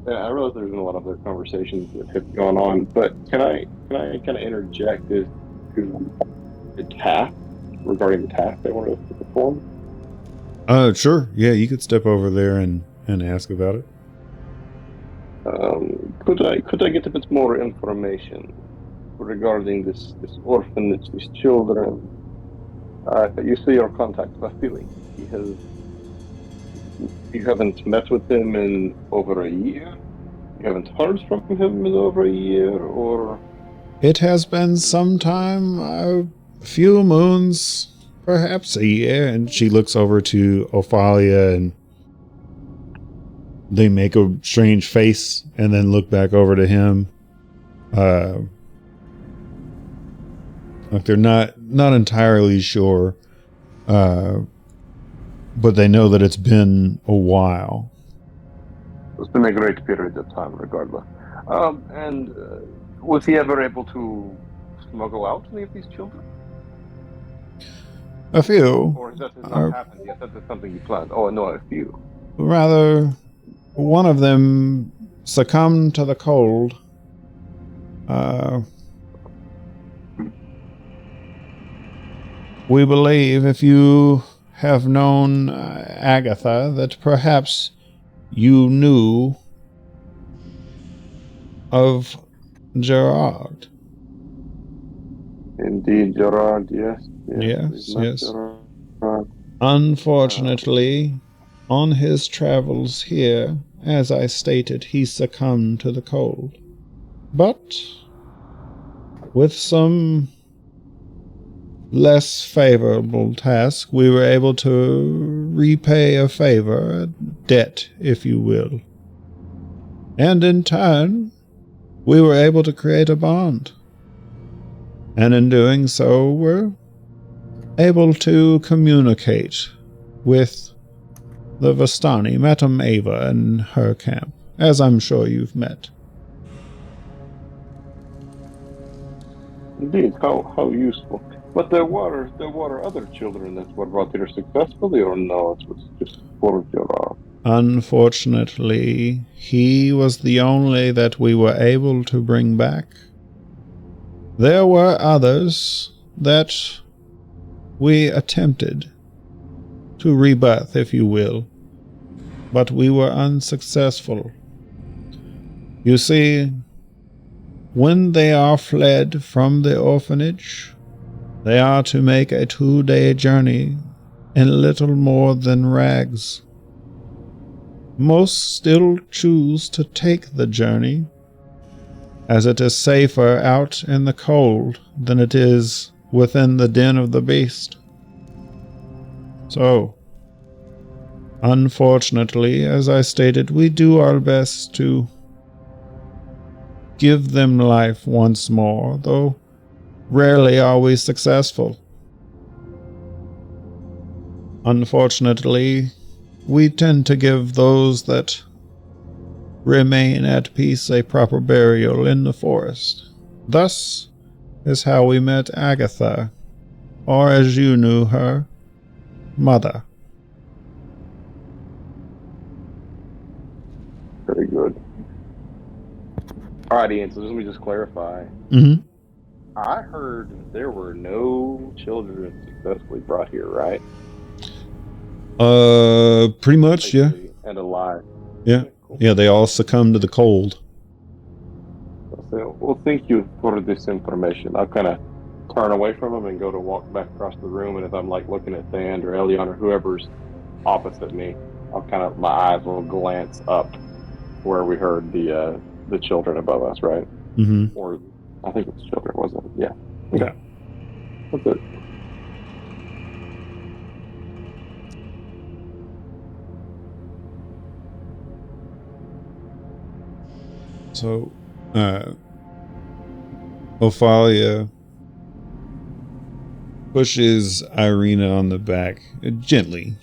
Yeah, I realize there's been a lot of other conversations that have gone on, but can I kind of interject as to the task regarding the task they wanted us to perform? Sure. Yeah, you could step over there and ask about it. Could I get a bit more information? regarding this orphanage, these children. You say your contact Vasily. You haven't met with him in over a year. You haven't heard from him in over a year, or It has been some time, a few moons, perhaps a year. And she looks over to Ophalia, and they make a strange face and then look back over to him. Like they're not entirely sure, but they know that it's been a while. it's been a great period of time, regardless. And was he ever able to smuggle out any of these children? A few. Or that has not happened yet? That is something you planned. Oh, no, a few. Rather, one of them succumbed to the cold. We believe, if you have known Agatha, that perhaps you knew of Gerard. Indeed, Gerard, yes. Yes. Gerard. Unfortunately, on his travels here, as I stated, he succumbed to the cold. But with some less favorable task, we were able to repay a favor, a debt, if you will. And in turn, we were able to create a bond. And in doing so, we're able to communicate with the Vistani, Madame Ava, and her camp, as I'm sure you've met. Indeed, how useful. But there were other children that were brought here successfully, or no, it was just for Gerard? Unfortunately, he was the only that we were able to bring back. There were others that we attempted to rebirth, if you will, but we were unsuccessful. You see, when they are fled from the orphanage, they are to make a 2-day journey in little more than rags. Most still choose to take the journey, as it is safer out in the cold than it is within the den of the beast. So, unfortunately, as I stated, we do our best to give them life once more, though rarely are we successful. Unfortunately, we tend to give those that remain at peace a proper burial in the forest. Thus is how we met Agatha, or as you knew her, Mother. Very good. Alright, Ian, so let me just clarify. Mm-hmm. I heard there were no children successfully brought here, right? Pretty much, yeah. And alive. Yeah. Cool. Yeah, they all succumbed to the cold. Well, thank you for this information. I'll kind of turn away from him and go to walk back across the room, and if I'm like looking at Thand or Elion or whoever's opposite me, my eyes will glance up where we heard the children above us, right? Mm-hmm. Or I think it was children, wasn't it? Yeah. Okay. That's it. So, Ophalia pushes Irina on the back gently.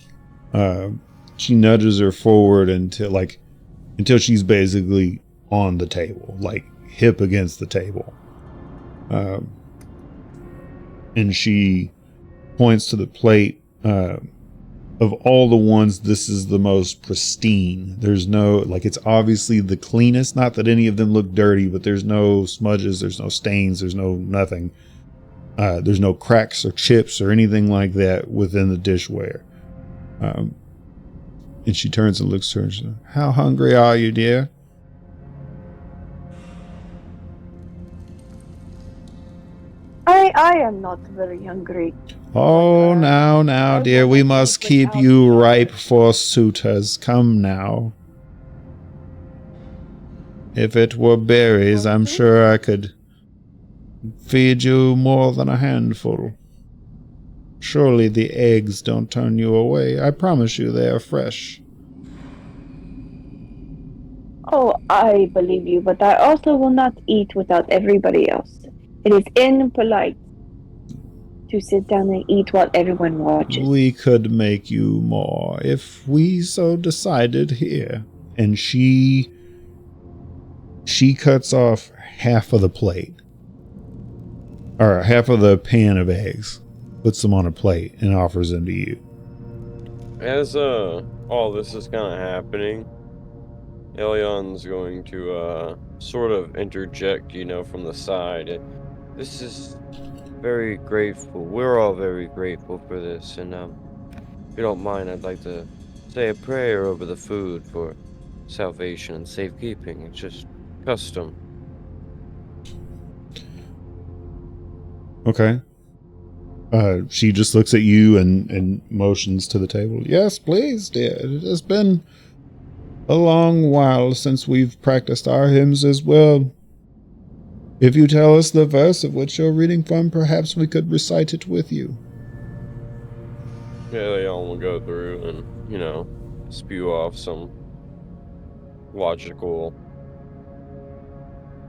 She nudges her forward until she's basically on the table, like hip against the table. And she points to the plate. Of all the ones, this is the most pristine. There's no, it's obviously the cleanest. Not that any of them look dirty, but there's no smudges, there's no stains, there's no nothing. There's no cracks or chips or anything like that within the dishware. And she turns and looks to her and says, "How hungry are you, dear?" I am not very hungry. Oh, now, I dear, will we not must eat keep without you charge. ripe for suitors. Come now. If it were berries, I'm sure I could feed you more than a handful. Surely the eggs don't turn you away. I promise you they are fresh. Oh, I believe you, but I also will not eat without everybody else. It is impolite to sit down and eat while everyone watches. We could make you more if we so decided here. And she cuts off half of the plate. Or half of the pan of eggs. Puts them on a plate and offers them to you. As all this is kind of happening, Elion's going to sort of interject, from the side. This is very grateful. We're all very grateful for this, and if you don't mind, I'd like to say a prayer over the food for salvation and safekeeping. It's just custom. Okay. She just looks at you and motions to the table. Yes, please, dear. It has been a long while since we've practiced our hymns as well. If you tell us the verse of which you're reading from, perhaps we could recite it with you. Yeah, they all will go through and, spew off some logical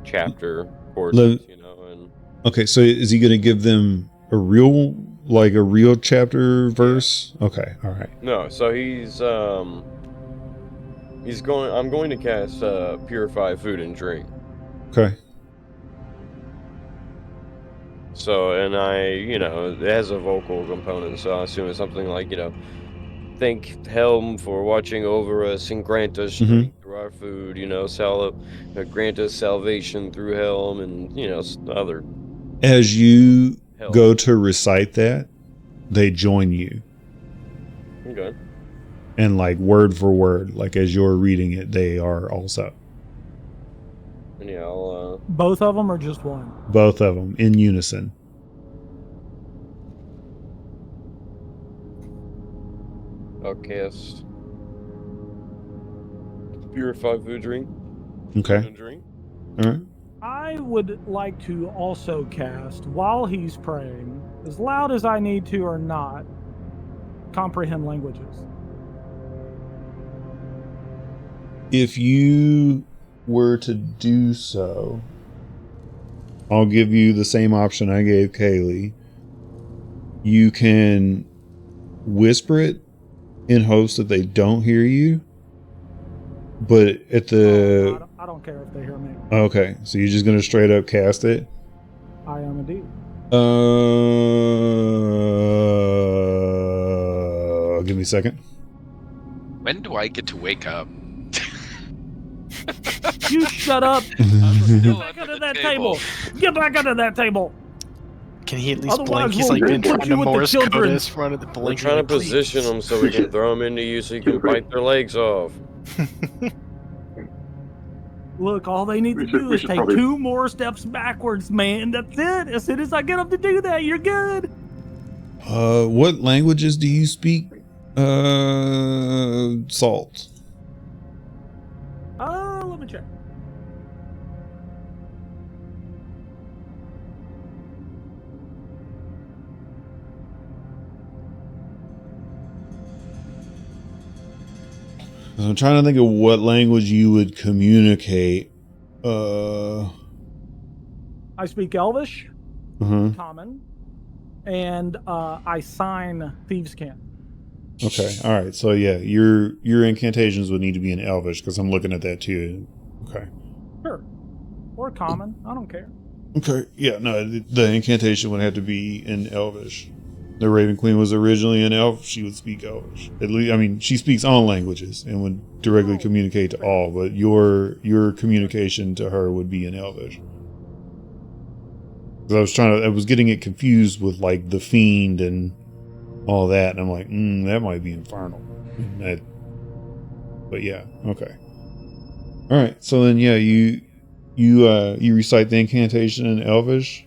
chapter portions, and Okay, so is he going to give them a real chapter verse? Okay, all right. no, so I'm going to cast purify food and drink. Okay. So, and it has a vocal component, so I assume it's something like, thank Helm for watching over us and grant us strength through our food, grant us salvation through Helm and, other As you help. go to recite that, they join you. Okay. And like word for word, like as you're reading it, they are also. And yeah, I'll Both of them or just one? Both of them in unison. I'll cast purify food drink. Okay. Food and drink. All right. I would like to also cast, while he's praying, as loud as I need to or not, comprehend languages. If you were to do so, I'll give you the same option I gave Kaylee. You can whisper it in hopes that they don't hear you, but at the... No, I don't care if they hear me. Okay, so you're just going to straight up cast it? I am indeed. Give me a second. When do I get to wake up? You shut up! I'm Get still back under under the that table. table! Get back under that table! Can he at least Otherwise, blink? He's we'll like been put trying you to with the Morse code children. us front of the We're blinking. trying to Like, please. position them so we can throw them into you so you can bite their legs off. Look, all they need to do is take 2 more steps backwards, man. That's it. As soon as I get them to do that, you're good. What languages do you speak? Salt. Let me check. I'm trying to think of what language you would communicate. I speak Elvish, Uh-huh. Common, and I sign Thieves' Cant. Okay. All right. So yeah, your incantations would need to be in Elvish because I'm looking at that too. Okay. Sure. Or Common. I don't care. Okay. Yeah. No, the incantation would have to be in Elvish. The Raven Queen was originally an elf. She would speak Elvish. At least, I mean, she speaks all languages and would directly communicate to all. But your communication to her would be in Elvish. Because I was getting it confused with like the fiend and all that, and I'm like, that might be infernal. But yeah, okay. All right. So then, yeah, you recite the incantation in Elvish.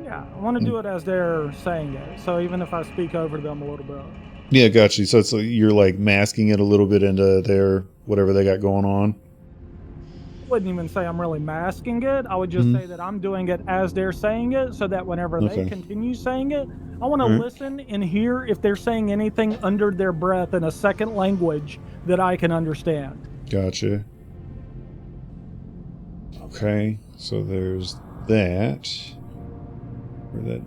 Yeah. I want to do it as they're saying it. So even if I speak over them a little bit. Yeah, got you. So it's like you're like masking it a little bit into their whatever they got going on. Wouldn't even say I'm really masking it. I would just say that I'm doing it as they're saying it, so that whenever they Okay. continue saying it, I want to Alright. listen and hear if they're saying anything under their breath in a second language that I can understand. Gotcha. Okay, so there's that. Or that.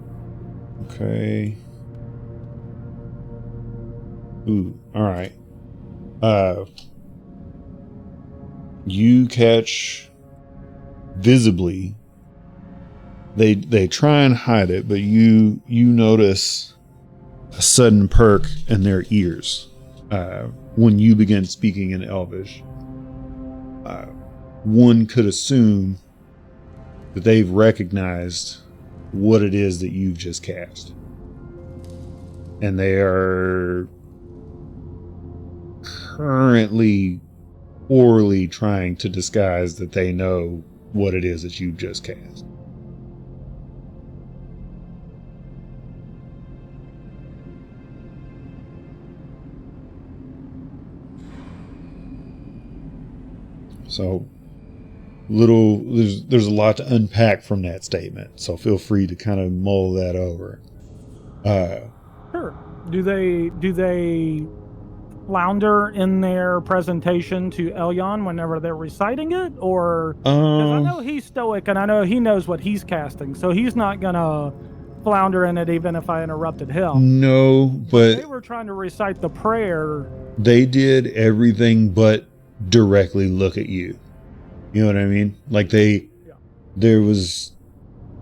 Okay. Ooh, alright. You catch visibly. They try and hide it, but you notice a sudden perk in their ears when you begin speaking in Elvish. One could assume that they've recognized what it is that you've just cast, and they are currently orally trying to disguise that they know what it is that you've just cast. So there's a lot to unpack from that statement, so feel free to kind of mull that over. Sure. Do they flounder in their presentation to Elyon whenever they're reciting it, or because I know he's stoic and I know he knows what he's casting, so he's not gonna flounder in it even if I interrupted him. No, but They were trying to recite the prayer. they did everything but directly look at you. You know what I mean? Like there was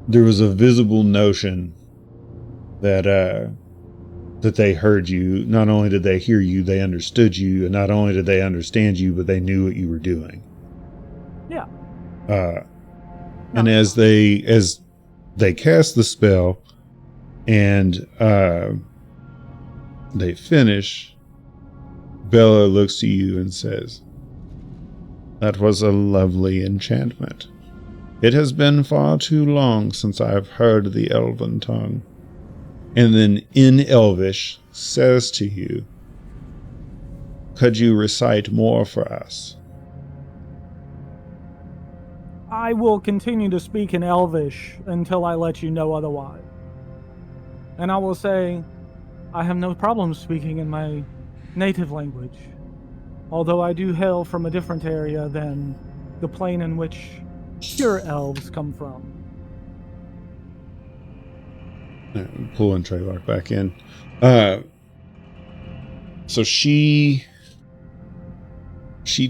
a visible notion that that they heard you. Not only did they hear you, they understood you, and not only did they understand you, but they knew what you were doing. Yeah. And as they cast the spell and they finish, Bella looks to you and says, "That was a lovely enchantment. It has been far too long since I've heard the elven tongue." And then in Elvish says to you, "Could you recite more for us?" I will continue to speak in Elvish until I let you know otherwise. And I will say, I have no problem speaking in my native language, although I do hail from a different area than the plane in which pure elves come from. Pulling Treylock back in. So she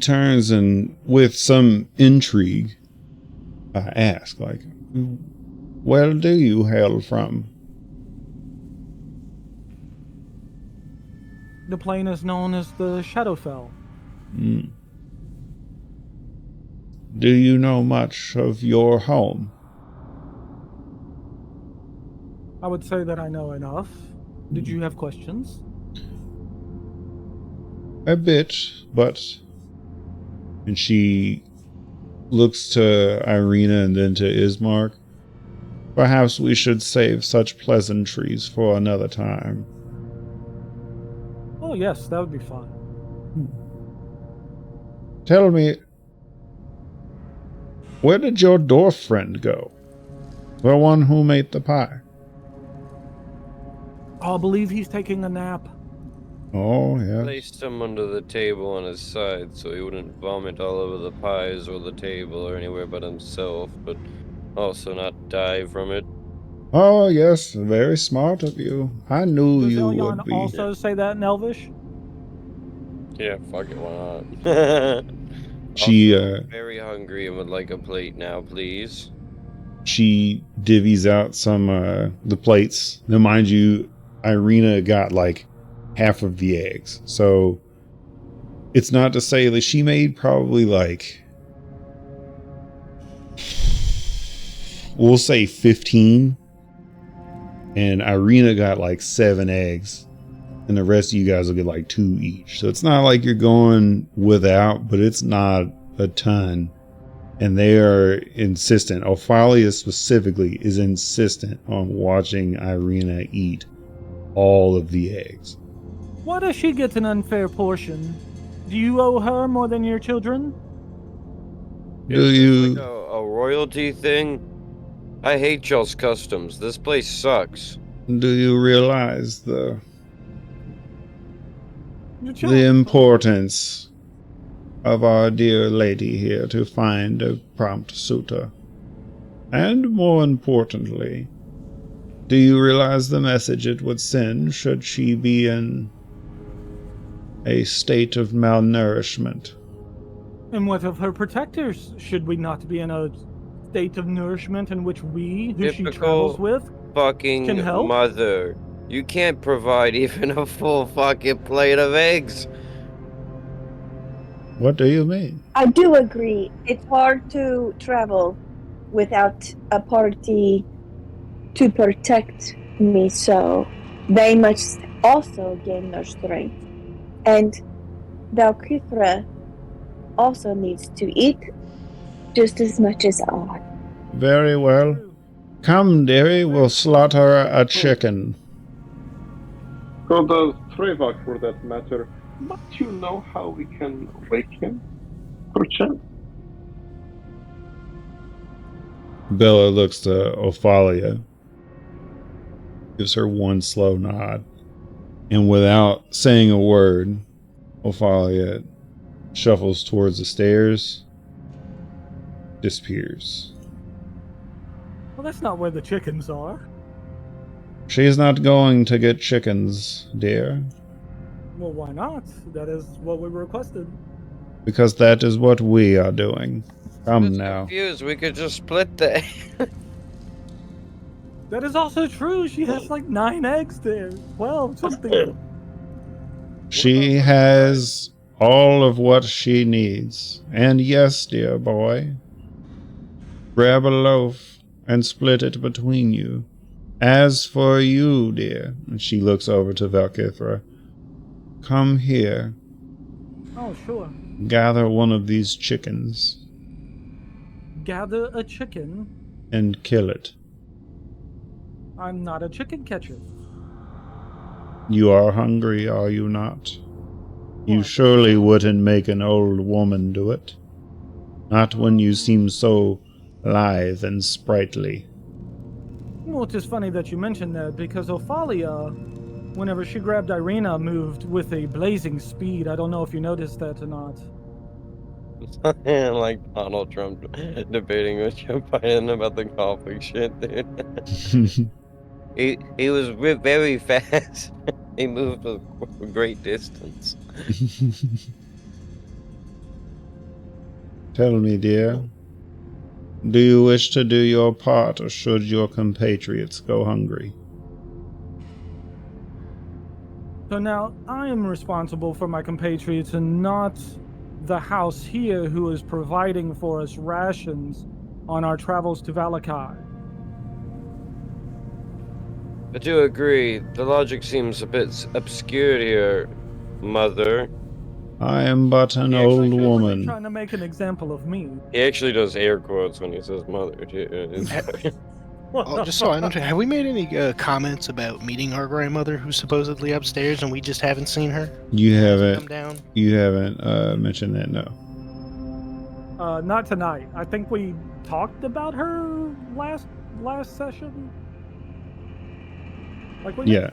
turns and with some intrigue asks, like, "Where do you hail from?" The plane is known as the Shadowfell. Do you know much of your home? I would say that I know enough. Did you have questions? A bit, but... And she looks to Irina and then to Ismark. "Perhaps we should save such pleasantries for another time." Oh yes, that would be fine. Tell me, where did your dwarf friend go? The one who made the pie? Oh, I believe he's taking a nap. Oh, yeah. Placed him under the table on his side so he wouldn't vomit all over the pies or the table or anywhere but himself, but also not die from it. Oh, yes, very smart of you. I knew Does you Elyon would be. also say that in Elvish? Yeah, fuck it, why not? She, Also, very hungry and would like a plate now, please. she divvies out some, the plates. Now, mind you, Irina got like half of the eggs. So it's not to say that she made probably like, we'll say 15. And Irina got like 7 eggs. And the rest of you guys will get like 2 each. So it's not like you're going without, but it's not a ton. And they are insistent. Ophalia specifically is insistent on watching Irina eat all of the eggs. Why does she get an unfair portion? Do you owe her more than your children? Do Is this you like a royalty thing? I hate y'all's customs. This place sucks. realize the Your children. importance of our dear lady here to find a prompt suitor? And more importantly, do you realize the message it would send should she be in a state of malnourishment? And what of her protectors? Should we not be in a state of nourishment in which we, who she travels with, fucking can help? mother. You can't provide even a full fucking plate of eggs. What do you mean? I do agree. It's hard to travel without a party to protect me, so they must also gain their strength. And Valkythra also needs to eat just as much as I. Very well. Come, dearie, we'll slaughter a chicken. So does Trevak, for that matter. Might you know how we can wake him? Perchance? Bella looks to Ophalia, gives her one slow nod, and without saying a word, Ophalia shuffles towards the stairs, disappears. Well, that's not where the chickens are. She's not going to get chickens, dear, Well, why not? That is what we requested. because that is what we are doing. Come now. Confused. We could just split the. That is also true. She has like 9 eggs there. 12, something. She has all of what she needs. And yes, dear boy, grab a loaf and split it between you. As for you, dear, and she looks over to Valkythra, come here. Oh, sure. Gather one of these chickens Gather a chicken. and kill it. I'm not a chicken catcher. You are hungry, are you not? You What? surely wouldn't make an old woman do it. Not when you seem so lithe and sprightly. Well, it is funny that you mentioned that because Ophalia, whenever she grabbed Irina, moved with a blazing speed. I don't know if you noticed that or not. Like Donald Trump debating with Joe Biden about the golfing shit, dude. He was very fast. He moved a great distance. Tell me, dear, do you wish to do your part, or should your compatriots go hungry? So now I am responsible for my compatriots and not the house here who is providing for us rations on our travels to Valakai. I do agree. The logic seems a bit obscure here, mother. I am but an Yeah, old actually, Really woman. trying to make an example of me. He actually does air quotes when he says mother, too. It's- Oh, just so I understand, have we made any comments about meeting our grandmother who's supposedly upstairs and we just haven't seen her? You Come haven't down. mentioned that, no. Not tonight. I think we talked about her last session. Like we Yeah.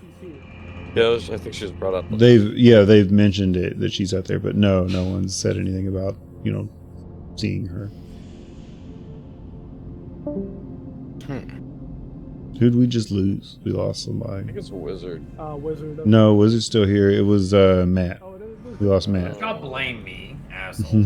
Yeah, I think she was brought up. They've mentioned it that she's out there, but no one's said anything about, seeing her. Who'd we just lose? We lost I somebody. think it's a wizard. Wizard. No, Wizard's still here. It was Matt. Oh, it is. We lost Matt. Don't blame me, asshole.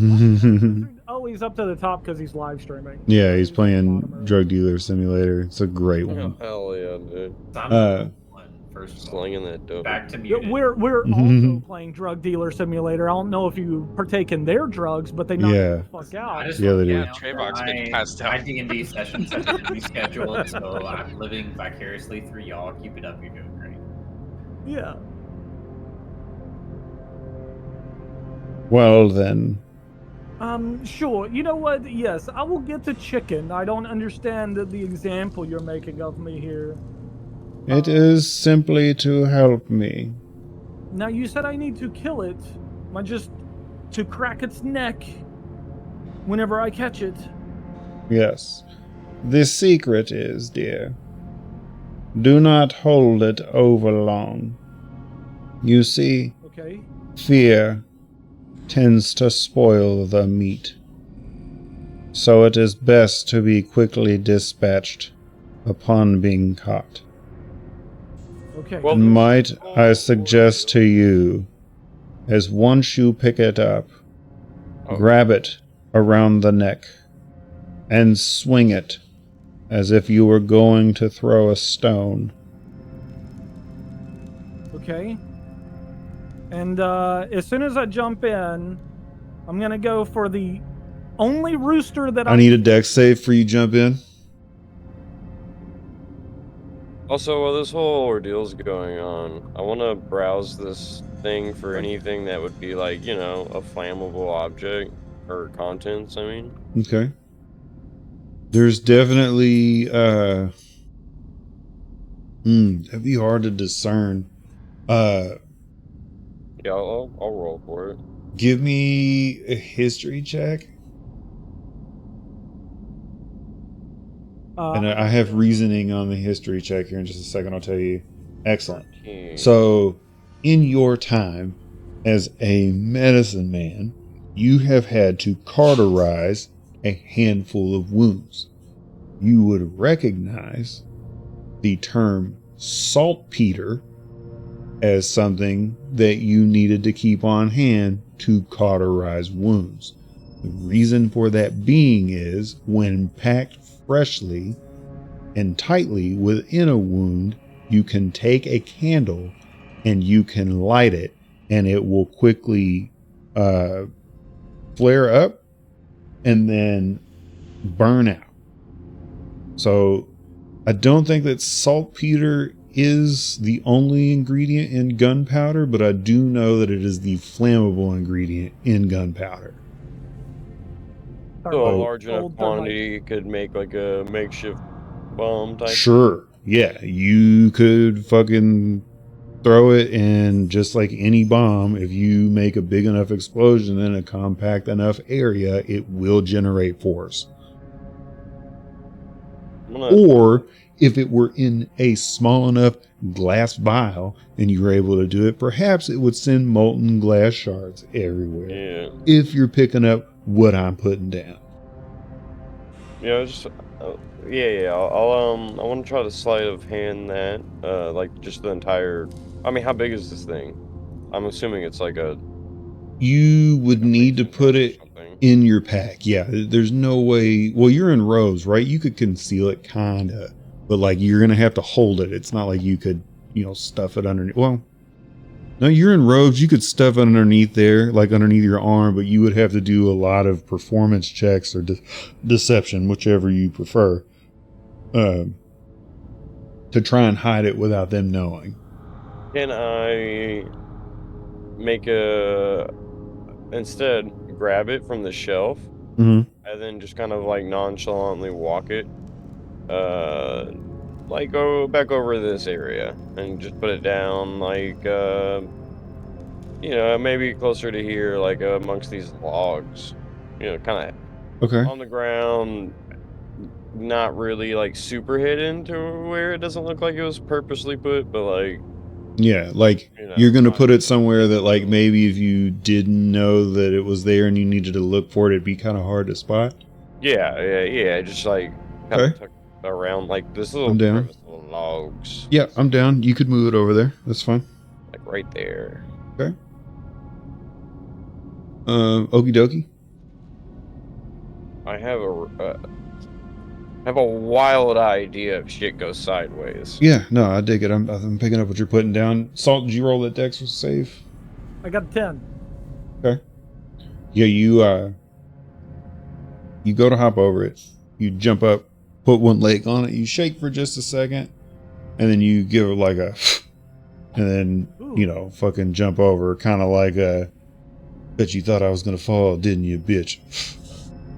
Oh, he's up to the top because he's live streaming. Yeah, he's playing Drug Dealer Simulator. It's a great Oh, one. hell yeah, dude. I'm one, first of all. Slinging that dope. Back to Yeah, muted. we're also playing Drug Dealer Simulator. I don't know if you partake in their drugs, but they knock Yeah. you the fuck out. I just Yeah, they do. Yeah, Trayvon's getting passed out. My D&D sessions have been rescheduled, so I'm living vicariously through y'all. Keep it up, you're doing great. Yeah. Well then, Sure. You know what? Yes, I will get the chicken. I don't understand the example you're making of me here. It is simply to help me. Now, you said I need to kill it. Am I just to crack its neck whenever I catch it? Yes. The secret is, dear, do not hold it over long. You see, Okay. fear tends to spoil the meat. So it is best to be quickly dispatched upon being caught. Okay. Well, Might I suggest to you, as once you pick it up, grab it around the neck and swing it as if you were going to throw a stone. Okay. And as soon as I jump in, I'm gonna go for the only rooster that I need a dex save for you jump in. Also, while this whole ordeal's going on, I want to browse this thing for anything that would be like, you know, a flammable object or contents, I mean. Okay. There's definitely that'd be hard to discern. Yeah, I'll roll for it. Give me a history check. And I have reasoning on the history check here in just a second. I'll tell you. Excellent. So, in your time as a medicine man, you have had to cauterize a handful of wounds. You would recognize the term saltpeter as something that you needed to keep on hand to cauterize wounds. The reason for that being is when packed freshly and tightly within a wound, you can take a candle and you can light it and it will quickly flare up and then burn out. So I don't think that saltpeter is the only ingredient in gunpowder, but I do know that it is the flammable ingredient in gunpowder. So a large enough quantity could make like a makeshift bomb type. Sure. Yeah, you could fucking throw it, and just like any bomb, if you make a big enough explosion in a compact enough area, it will generate force. Or if it were in a small enough glass vial and you were able to do it, perhaps it would send molten glass shards everywhere. Yeah. If you're picking up what I'm putting down. Yeah, just yeah. I want to try to sleight of hand that, like just the entire. I mean, how big is this thing? I'm assuming it's like a. You would need to put it in your pack. Yeah, there's no way. Well, you're in robes, right? You could conceal it, kinda, but like you're gonna have to hold it. It's not like you could, stuff it underneath. Well, no, you're in robes. You could stuff it underneath there, like underneath your arm, but you would have to do a lot of performance checks or deception, whichever you prefer, to try and hide it without them knowing. Can I instead grab it from the shelf and then just kind of like nonchalantly walk it, like go back over this area and just put it down, like maybe closer to here, like amongst these logs, kind of on the ground, not really like super hidden to where it doesn't look like it was purposely put, but like. Yeah, like you're going to put it somewhere that like maybe if you didn't know that it was there and you needed to look for it, it'd be kind of hard to spot. Yeah. Just like kind of tuck around like this little crevice of logs. Yeah, I'm down. You could move it over there. That's fine. Like right there. Okay. Okie dokie. I have a wild idea if shit goes sideways. Yeah, no, I dig it. I'm picking up what you're putting down. Salt, did you roll that dex was save? I got a 10. Okay. Yeah, you go to hop over it. You jump up, put one leg on it, you shake for just a second, and then you give it like a and then, fucking jump over, kind of like Bet you thought I was gonna fall, didn't you, bitch?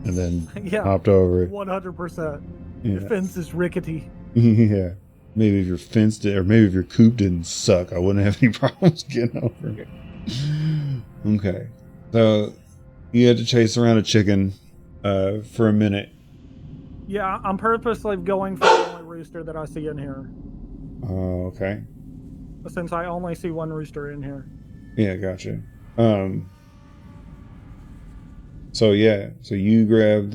And then Yeah, hopped over it. 100%. Yeah. The fence is rickety. Yeah. Maybe if your fence did, or maybe if your coop didn't suck, I wouldn't have any problems getting over it. Okay. So you had to chase around a chicken for a minute. Yeah, I'm purposely going for the only rooster that I see in here, Oh, okay. since I only see one rooster in here. Yeah, gotcha. So yeah, so you grab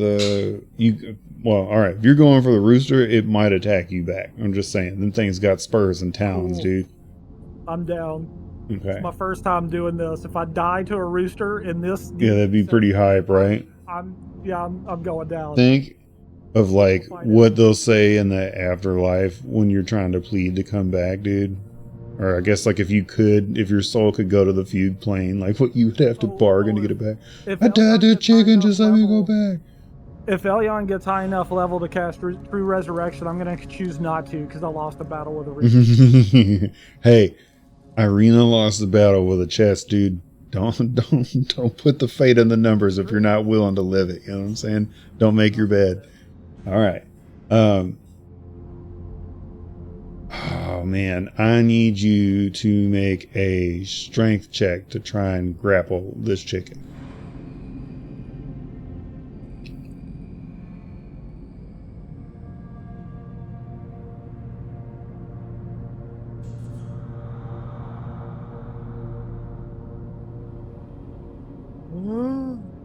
well, all right. If you're going for the rooster, it might attack you back. I'm just saying, them things got spurs and talons, Cool. dude. I'm down. Okay. It's my first time doing this. If I die to a rooster in this, Yeah, that'd be pretty hype, right? I'm going down. Think of like We'll find what out. they'll say in the afterlife when you're trying to plead to come back, dude. Or I guess like if your soul could go to the fugue plane, like what you would have to bargain to get it back. If I died to a Elyon gets high chicken, enough just let me go level- back. If Elyon gets high enough level to cast True Resurrection, I'm going to choose not to because I lost a battle with a rooster. Hey, Irina lost the battle with a chest, dude. Don't put the fate in the numbers if you're not willing to live it. You know what I'm saying? Don't make your bed. All right. Oh man, I need you to make a strength check to try and grapple this chicken.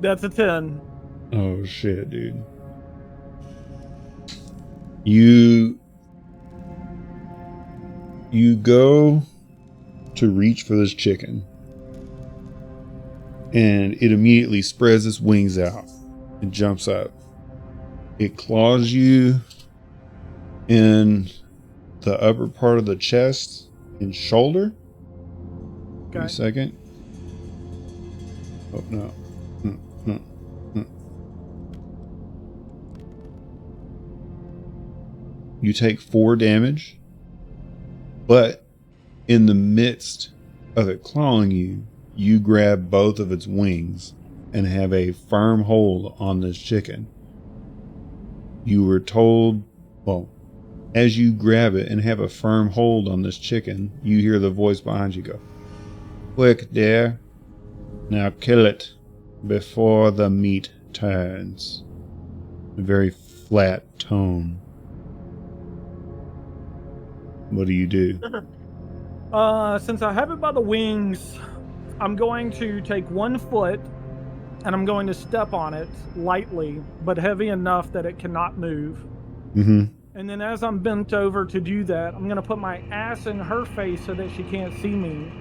That's a 10. Oh shit, dude. You go to reach for this chicken, and it immediately spreads its wings out and jumps up. It claws you in the upper part of the chest and shoulder. Give me a second. Oh no. You take 4 damage, but in the midst of it clawing you, you grab both of its wings and have a firm hold on this chicken. You were told, well, as you grab it and have a firm hold on this chicken, you hear the voice behind you go, "Quick, dear. Now kill it before the meat turns." A very flat tone. What do you do? Since I have it by the wings, I'm going to take 1 foot and I'm going to step on it lightly, but heavy enough that it cannot move. Mm-hmm. And then as I'm bent over to do that, I'm going to put my ass in her face so that she can't see me.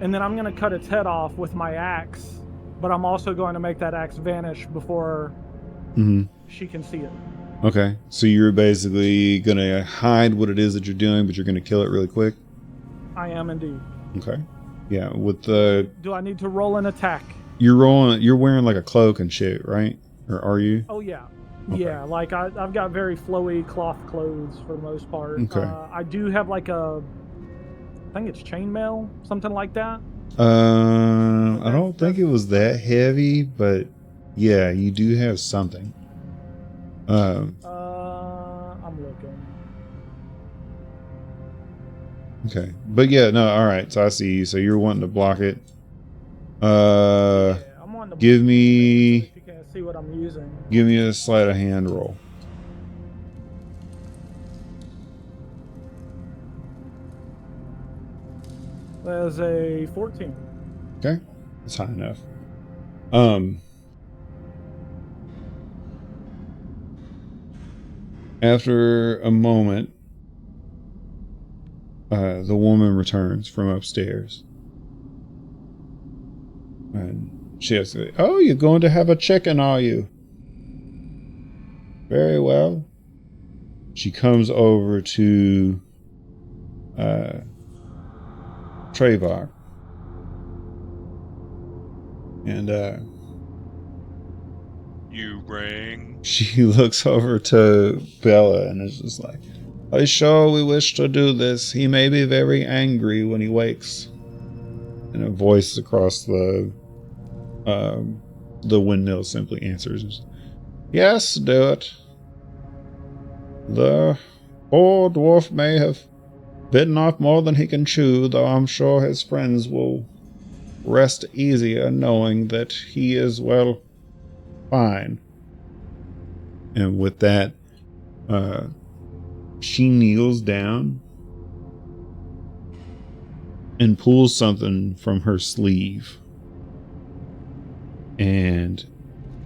And then I'm going to cut its head off with my axe. But I'm also going to make that axe vanish before she can see it. Okay, so you're basically going to hide what it is that you're doing, but you're going to kill it really quick? I am indeed. Okay. Yeah, with the... Do I need to roll an attack? You're wearing like a cloak and shit, right? Or are you? Oh, yeah. Okay. Yeah, like I've got very flowy cloth clothes for the most part. Okay. I do have like I think it's chainmail, something like that. I don't think it was that heavy, but yeah, you do have something. I'm looking. Okay, but yeah, no, all right. So I see you. So you're wanting to block it. Yeah, I'm wanting to Give block me. it so you can't see what I'm using. Give me a sleight of hand roll. There's a 14. Okay, that's high enough. After a moment, the woman returns from upstairs. And she has to say, "Oh, you're going to have a chicken, are you? Very well." She comes over to Trayvon. And You rang. she looks over to Bella and is just like, "Are you sure we wish to do this? He may be very angry when he wakes." And a voice across the The windmill simply answers, "Yes, do it. The poor dwarf may have bitten off more than he can chew, though I'm sure his friends will rest easier knowing that he is, well, fine." And with that, she kneels down and pulls something from her sleeve and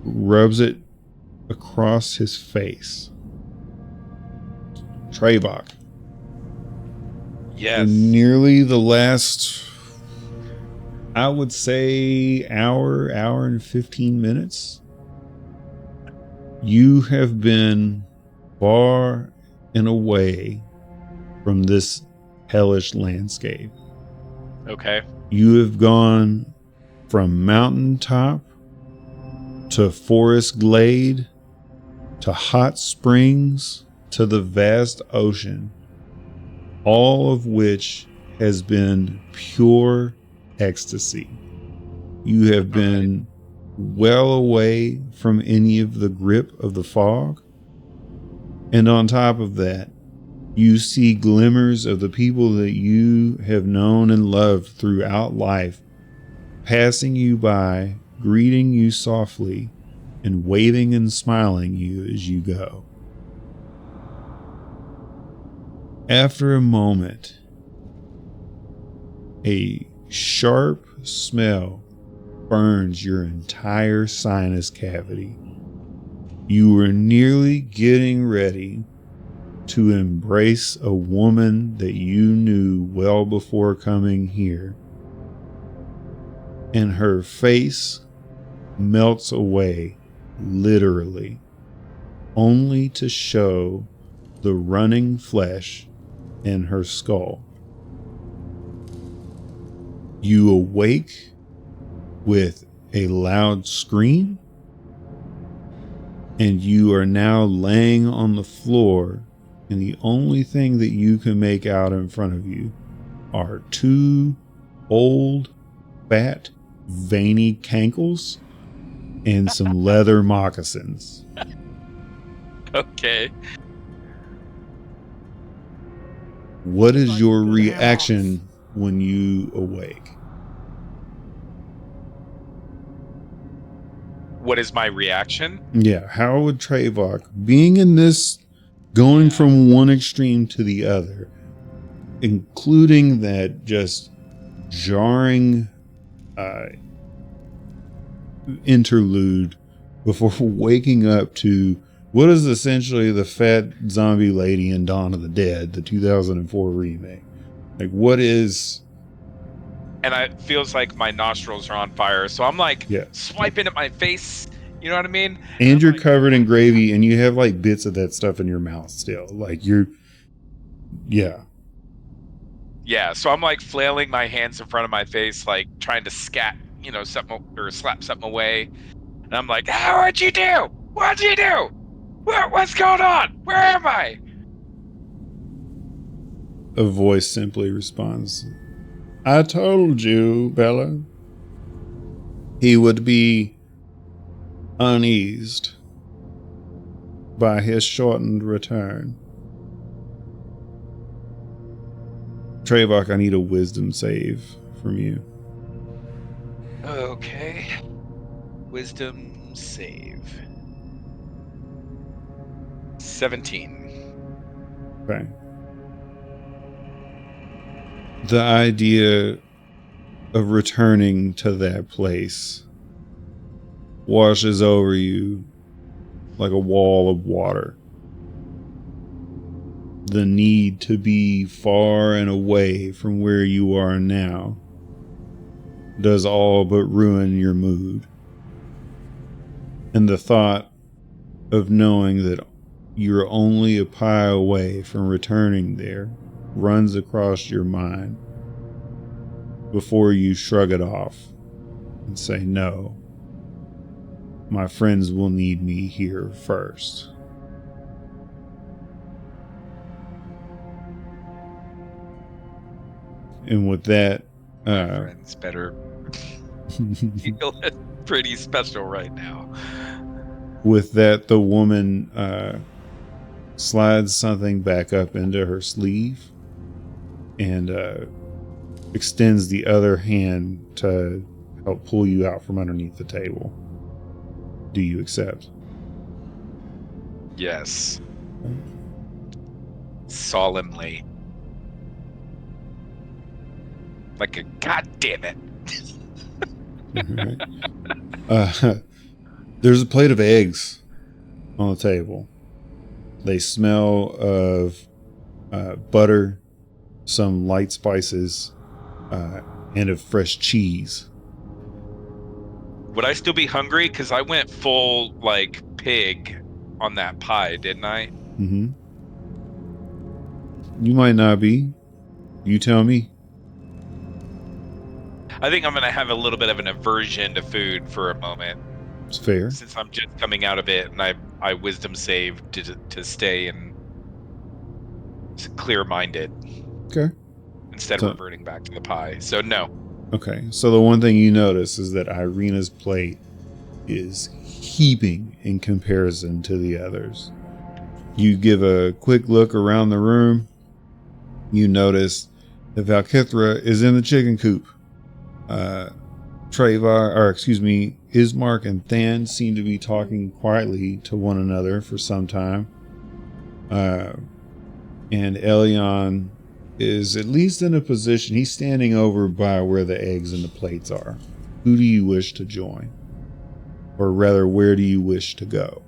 rubs it across his face. Trevok. Yes. In nearly the last, I would say, hour and 15 minutes, you have been far and away from this hellish landscape. Okay. You have gone from mountaintop to forest glade to hot springs to the vast ocean, all of which has been pure ecstasy. You have been well away from any of the grip of the fog. And on top of that, you see glimmers of the people that you have known and loved throughout life passing you by, greeting you softly, and waving and smiling you as you go. After a moment, a sharp smell burns your entire sinus cavity. You were nearly getting ready to embrace a woman that you knew well before coming here, and her face melts away, literally, only to show the running flesh in her skull. You awake with a loud scream, and you are now laying on the floor, and the only thing that you can make out in front of you are two old, fat, veiny cankles and some leather moccasins. Okay. What is your reaction when you awake? What is my reaction? Yeah, how would Trevok, being in this, going from one extreme to the other, including that just jarring interlude before waking up to what is essentially the fat zombie lady in Dawn of the Dead, the 2004 remake? Like, what is... And it feels like my nostrils are on fire, so I'm like Yeah. swiping at my face. You know what I mean? And you're like, covered in gravy, and you have like bits of that stuff in your mouth still. Like you're... Yeah. Yeah, so I'm like flailing my hands in front of my face, like trying to scat, something or slap something away. And I'm like, "Ah, what'd you do? What'd you do? What's going on? Where am I?" A voice simply responds, "I told you, Bella, he would be uneased by his shortened return." Trevok, I need a wisdom save from you. Okay. Wisdom save. 17. Okay. The idea of returning to that place washes over you like a wall of water. The need to be far and away from where you are now does all but ruin your mood. And the thought of knowing that you're only a pie away from returning there runs across your mind before you shrug it off and say, "No, my friends will need me here first." And with that, My friends better Feeling pretty special right now. With that, the woman slides something back up into her sleeve and extends the other hand to help pull you out from underneath the table. Do you accept? Yes. Solemnly. Like a goddamn it. All right. There's a plate of eggs on the table. They smell of butter, some light spices, and of fresh cheese. Would I still be hungry? Because I went full, like, pig on that pie, didn't I? Mm-hmm. You might not be. You tell me. I think I'm going to have a little bit of an aversion to food for a moment. It's fair. Since I'm just coming out of it, and I wisdom saved to stay and clear-minded. Okay. Instead of reverting back to the pie. So no. Okay. So the one thing you notice is that Irina's plate is heaping in comparison to the others. You give a quick look around the room. You notice that Valkithra is in the chicken coop. Ismark and Than seem to be talking quietly to one another for some time. And Elion is at least in a position, he's standing over by where the eggs and the plates are. Who do you wish to join? Or rather, where do you wish to go?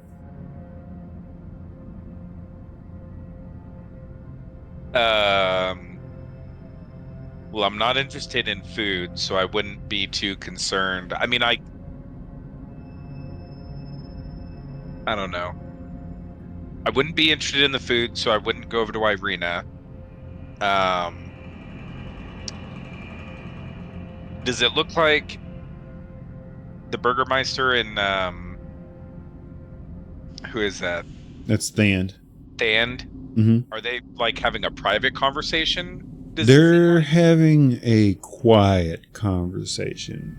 Well, I'm not interested in food, so I wouldn't be too concerned. I mean, I don't know. I wouldn't be interested in the food, so I wouldn't go over to Irina. Does it look like the Burgermeister and who is that? That's Thand. Thand? Mm-hmm. Are they like having a private conversation? They're having a quiet conversation.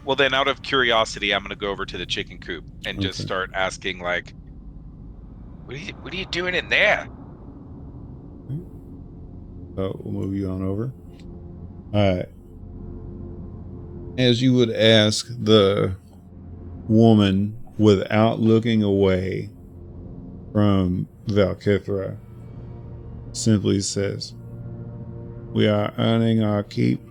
Well, then, out of curiosity, I'm going to go over to the chicken coop and just start asking, like, what are you doing in there? Oh, we'll move you on over. As you would ask, the woman, without looking away from Valkithra, simply says, "We are earning our keep.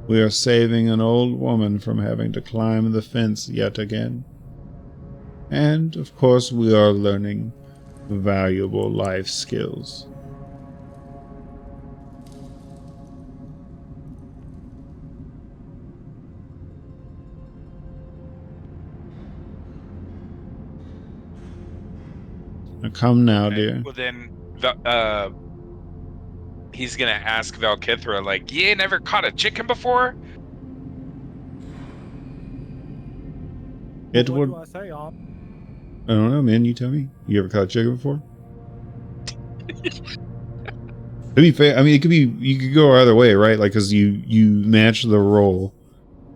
We are saving an old woman from having to climb the fence yet again. And, of course, we are learning valuable life skills." Now come now, dear. Well, then, he's going to ask Valkithra, like, you ain't never caught a chicken before? Edward, what do I say, Op? I don't know, man. You tell me. You ever caught a chicken before? To be fair, I mean, it could be. You could go either way, right? Like, because you match the role.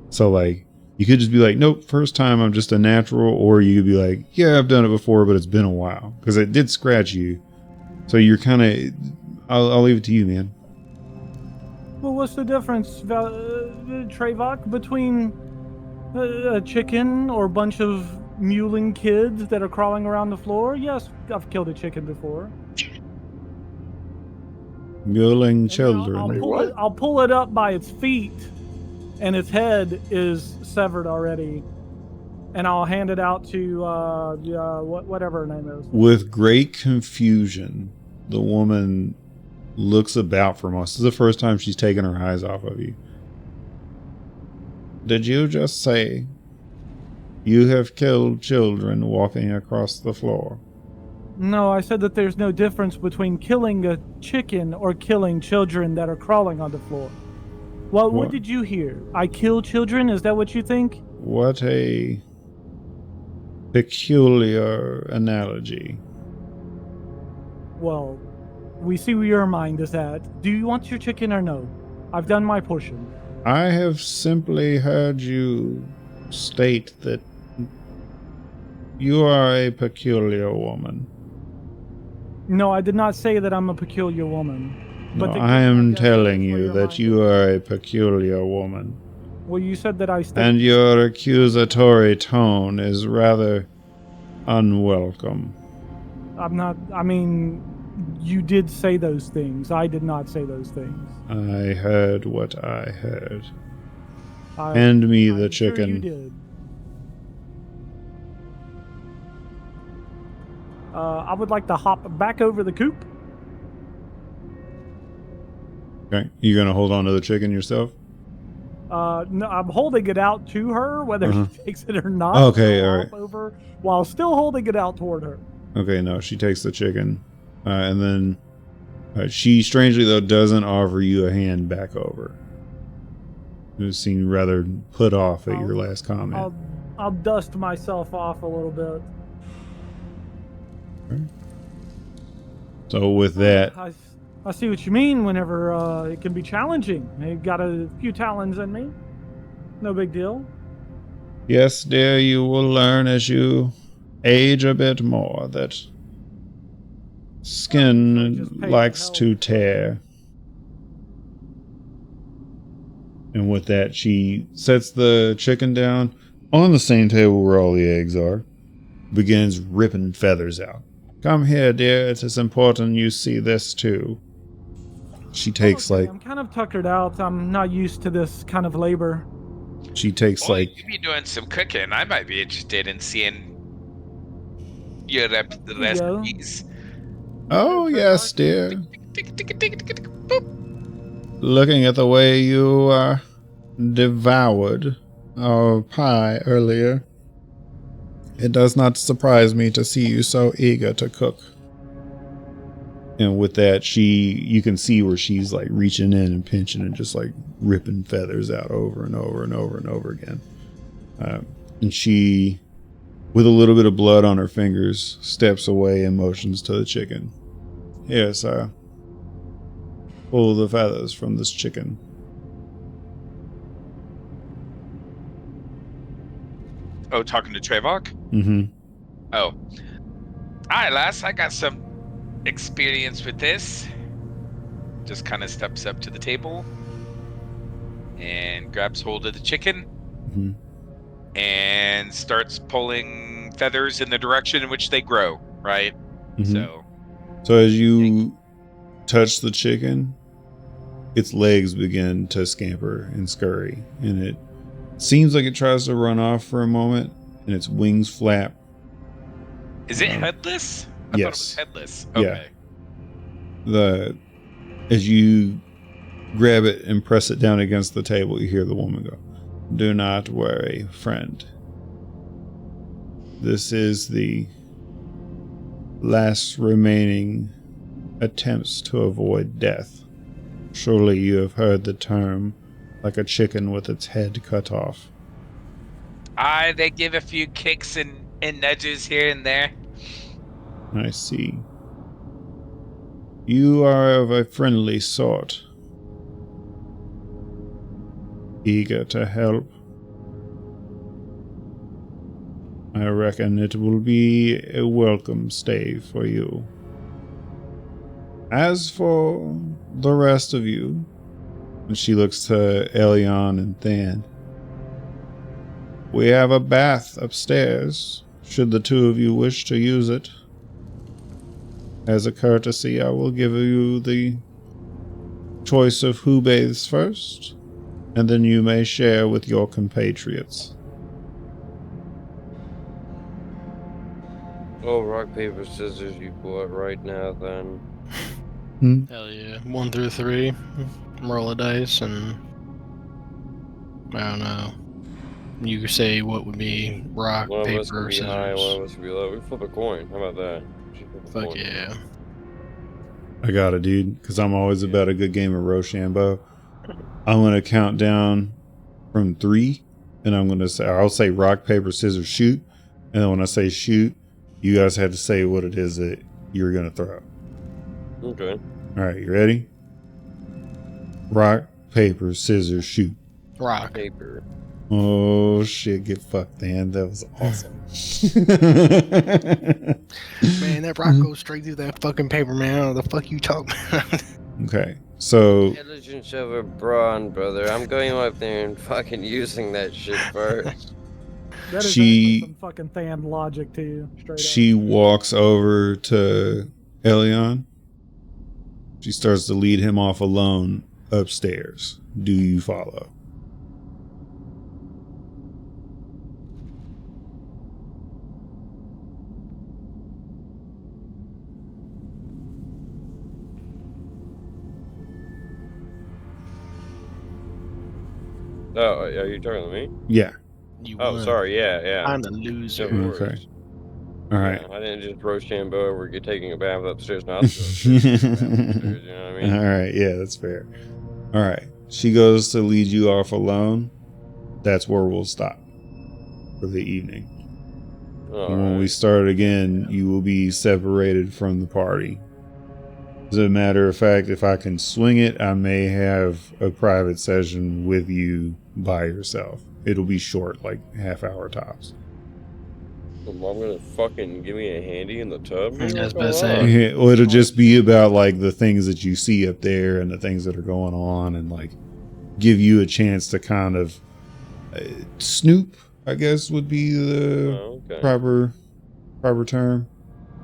So, like, you could just be like, "Nope, first time I'm just a natural," or you could be like, "Yeah, I've done it before, but it's been a while," because it did scratch you. So you're kind of. I'll leave it to you, man. Well, what's the difference, Trevok, between a chicken or a bunch of mewling kids that are crawling around the floor? Yes, I've killed a chicken before. Mewling children. I'll pull it up by its feet, and its head is severed already, and I'll hand it out to whatever her name is. With great confusion, the woman looks about for most. This is the first time she's taken her eyes off of you. Did you just say you have killed children walking across the floor? No, I said that there's no difference between killing a chicken or killing children that are crawling on the floor. Well, what did you hear? I kill children? Is that what you think? What a peculiar analogy. Well, we see where your mind is at. Do you want your chicken or no? I've done my portion. I have simply heard you state that you are a peculiar woman. No, I did not say that I'm a peculiar woman. No, But I again, am guess telling that's where you your that mind you is. are a peculiar woman. Well, you said that I state. And your accusatory tone is rather unwelcome. I'm not. I mean, you did say those things. I did not say those things. I heard what I heard. I, Hand me the I'm sure you chicken. did. I would like to hop back over the coop. Okay, you gonna hold on to the chicken yourself? No, I'm holding it out to her, whether Uh-huh. she takes it or not. Okay, so I'll all hop right. over while still holding it out toward her. Okay, no, she takes the chicken. And then she strangely, though, doesn't offer you a hand back over. You seem rather put off at your last comment. I'll dust myself off a little bit. So with that, I see what you mean whenever it can be challenging. I've got a few talons in me. No big deal. yes, dear, you will learn as you age a bit more that skin likes to tear. And with that, she sets the chicken down on the same table where all the eggs are, begins ripping feathers out. Come here, dear, it is important you see this too. She takes I'm kind of tuckered out. I'm not used to this kind of labor. She takes Well, you be doing some cooking. I might be interested in seeing your recipes. Oh, yes, dear. Looking at the way you devoured our pie earlier, it does not surprise me to see you so eager to cook. And with that, you can see where she's like reaching in and pinching and just like ripping feathers out over and over and over and over again. And she, with a little bit of blood on her fingers, steps away and motions to the chicken. Here, sir. Pull the feathers from this chicken. Oh, talking to Trevok? Mm-hmm. Oh. Alright, lass, I got some experience with this. Just kind of steps up to the table and grabs hold of the chicken and starts pulling feathers in the direction in which they grow, right? So as you touch the chicken, its legs begin to scamper and scurry, and it seems like it tries to run off for a moment, and its wings flap. Is it headless? I thought it was headless. Okay. Yeah. As you grab it and press it down against the table, you hear the woman go, "Do not worry, friend. This is the last remaining attempts to avoid death. Surely you have heard the term, like a chicken with its head cut off." They give a few kicks and nudges here and there. I see. You are of a friendly sort. Eager to help. I reckon it will be a welcome stay for you. As for the rest of you, and she looks to Elion and Than, we have a bath upstairs, should the two of you wish to use it. As a courtesy, I will give you the choice of who bathes first, and then you may share with your compatriots. Oh, rock, paper, scissors, you pull it right now, then. Hell yeah. 1 through 3. Roll a dice and I don't know. You say what would be rock, One of us paper, can be scissors. high, one of us can be low. We flip a coin. How about that? Fuck yeah. I got it, dude, because I'm always about a good game of Rochambeau. I'm going to count down from 3, and I'll say rock, paper, scissors, shoot. And then when I say shoot, you guys have to say what it is that you're going to throw. Okay. All right, you ready? Rock, paper, scissors, shoot. Rock. Paper. Oh shit! Get fucked, man. That was awesome. Man, that rock goes straight through that fucking paper, man. I don't know the fuck you talking about. Okay, so Intelligence over brawn, brother. I'm going up there and fucking using that shit first. That is actually she some fucking Than logic to you, straight she walks over to Elion. She starts to lead him off alone upstairs. Do you follow? Oh, are you talking to me? Yeah. You Oh, won. sorry. Yeah. I'm the loser. Of course. Okay. All right. Yeah, I didn't just Rochambeau over taking a bath upstairs. Not to go upstairs, take a bath upstairs, you know what I mean? All right. Yeah, that's fair. All right. She goes to lead you off alone. That's where we'll stop for the evening. And when we start again, you will be separated from the party. As a matter of fact, if I can swing it, I may have a private session with you by yourself. It'll be short, like half-hour tops. Well, Mom gonna fucking give me a handy in the tub? I was What's about to going say. on? Yeah, well, it'll just be about like the things that you see up there and the things that are going on, and like give you a chance to kind of snoop, I guess would be the proper term.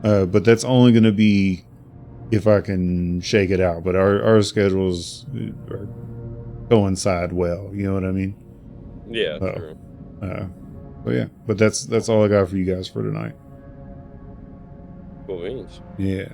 But that's only going to be if I can shake it out. But our schedules coincide well. You know what I mean? Yeah, true. So yeah, but that's all I got for you guys for tonight. Cool beans. Yeah.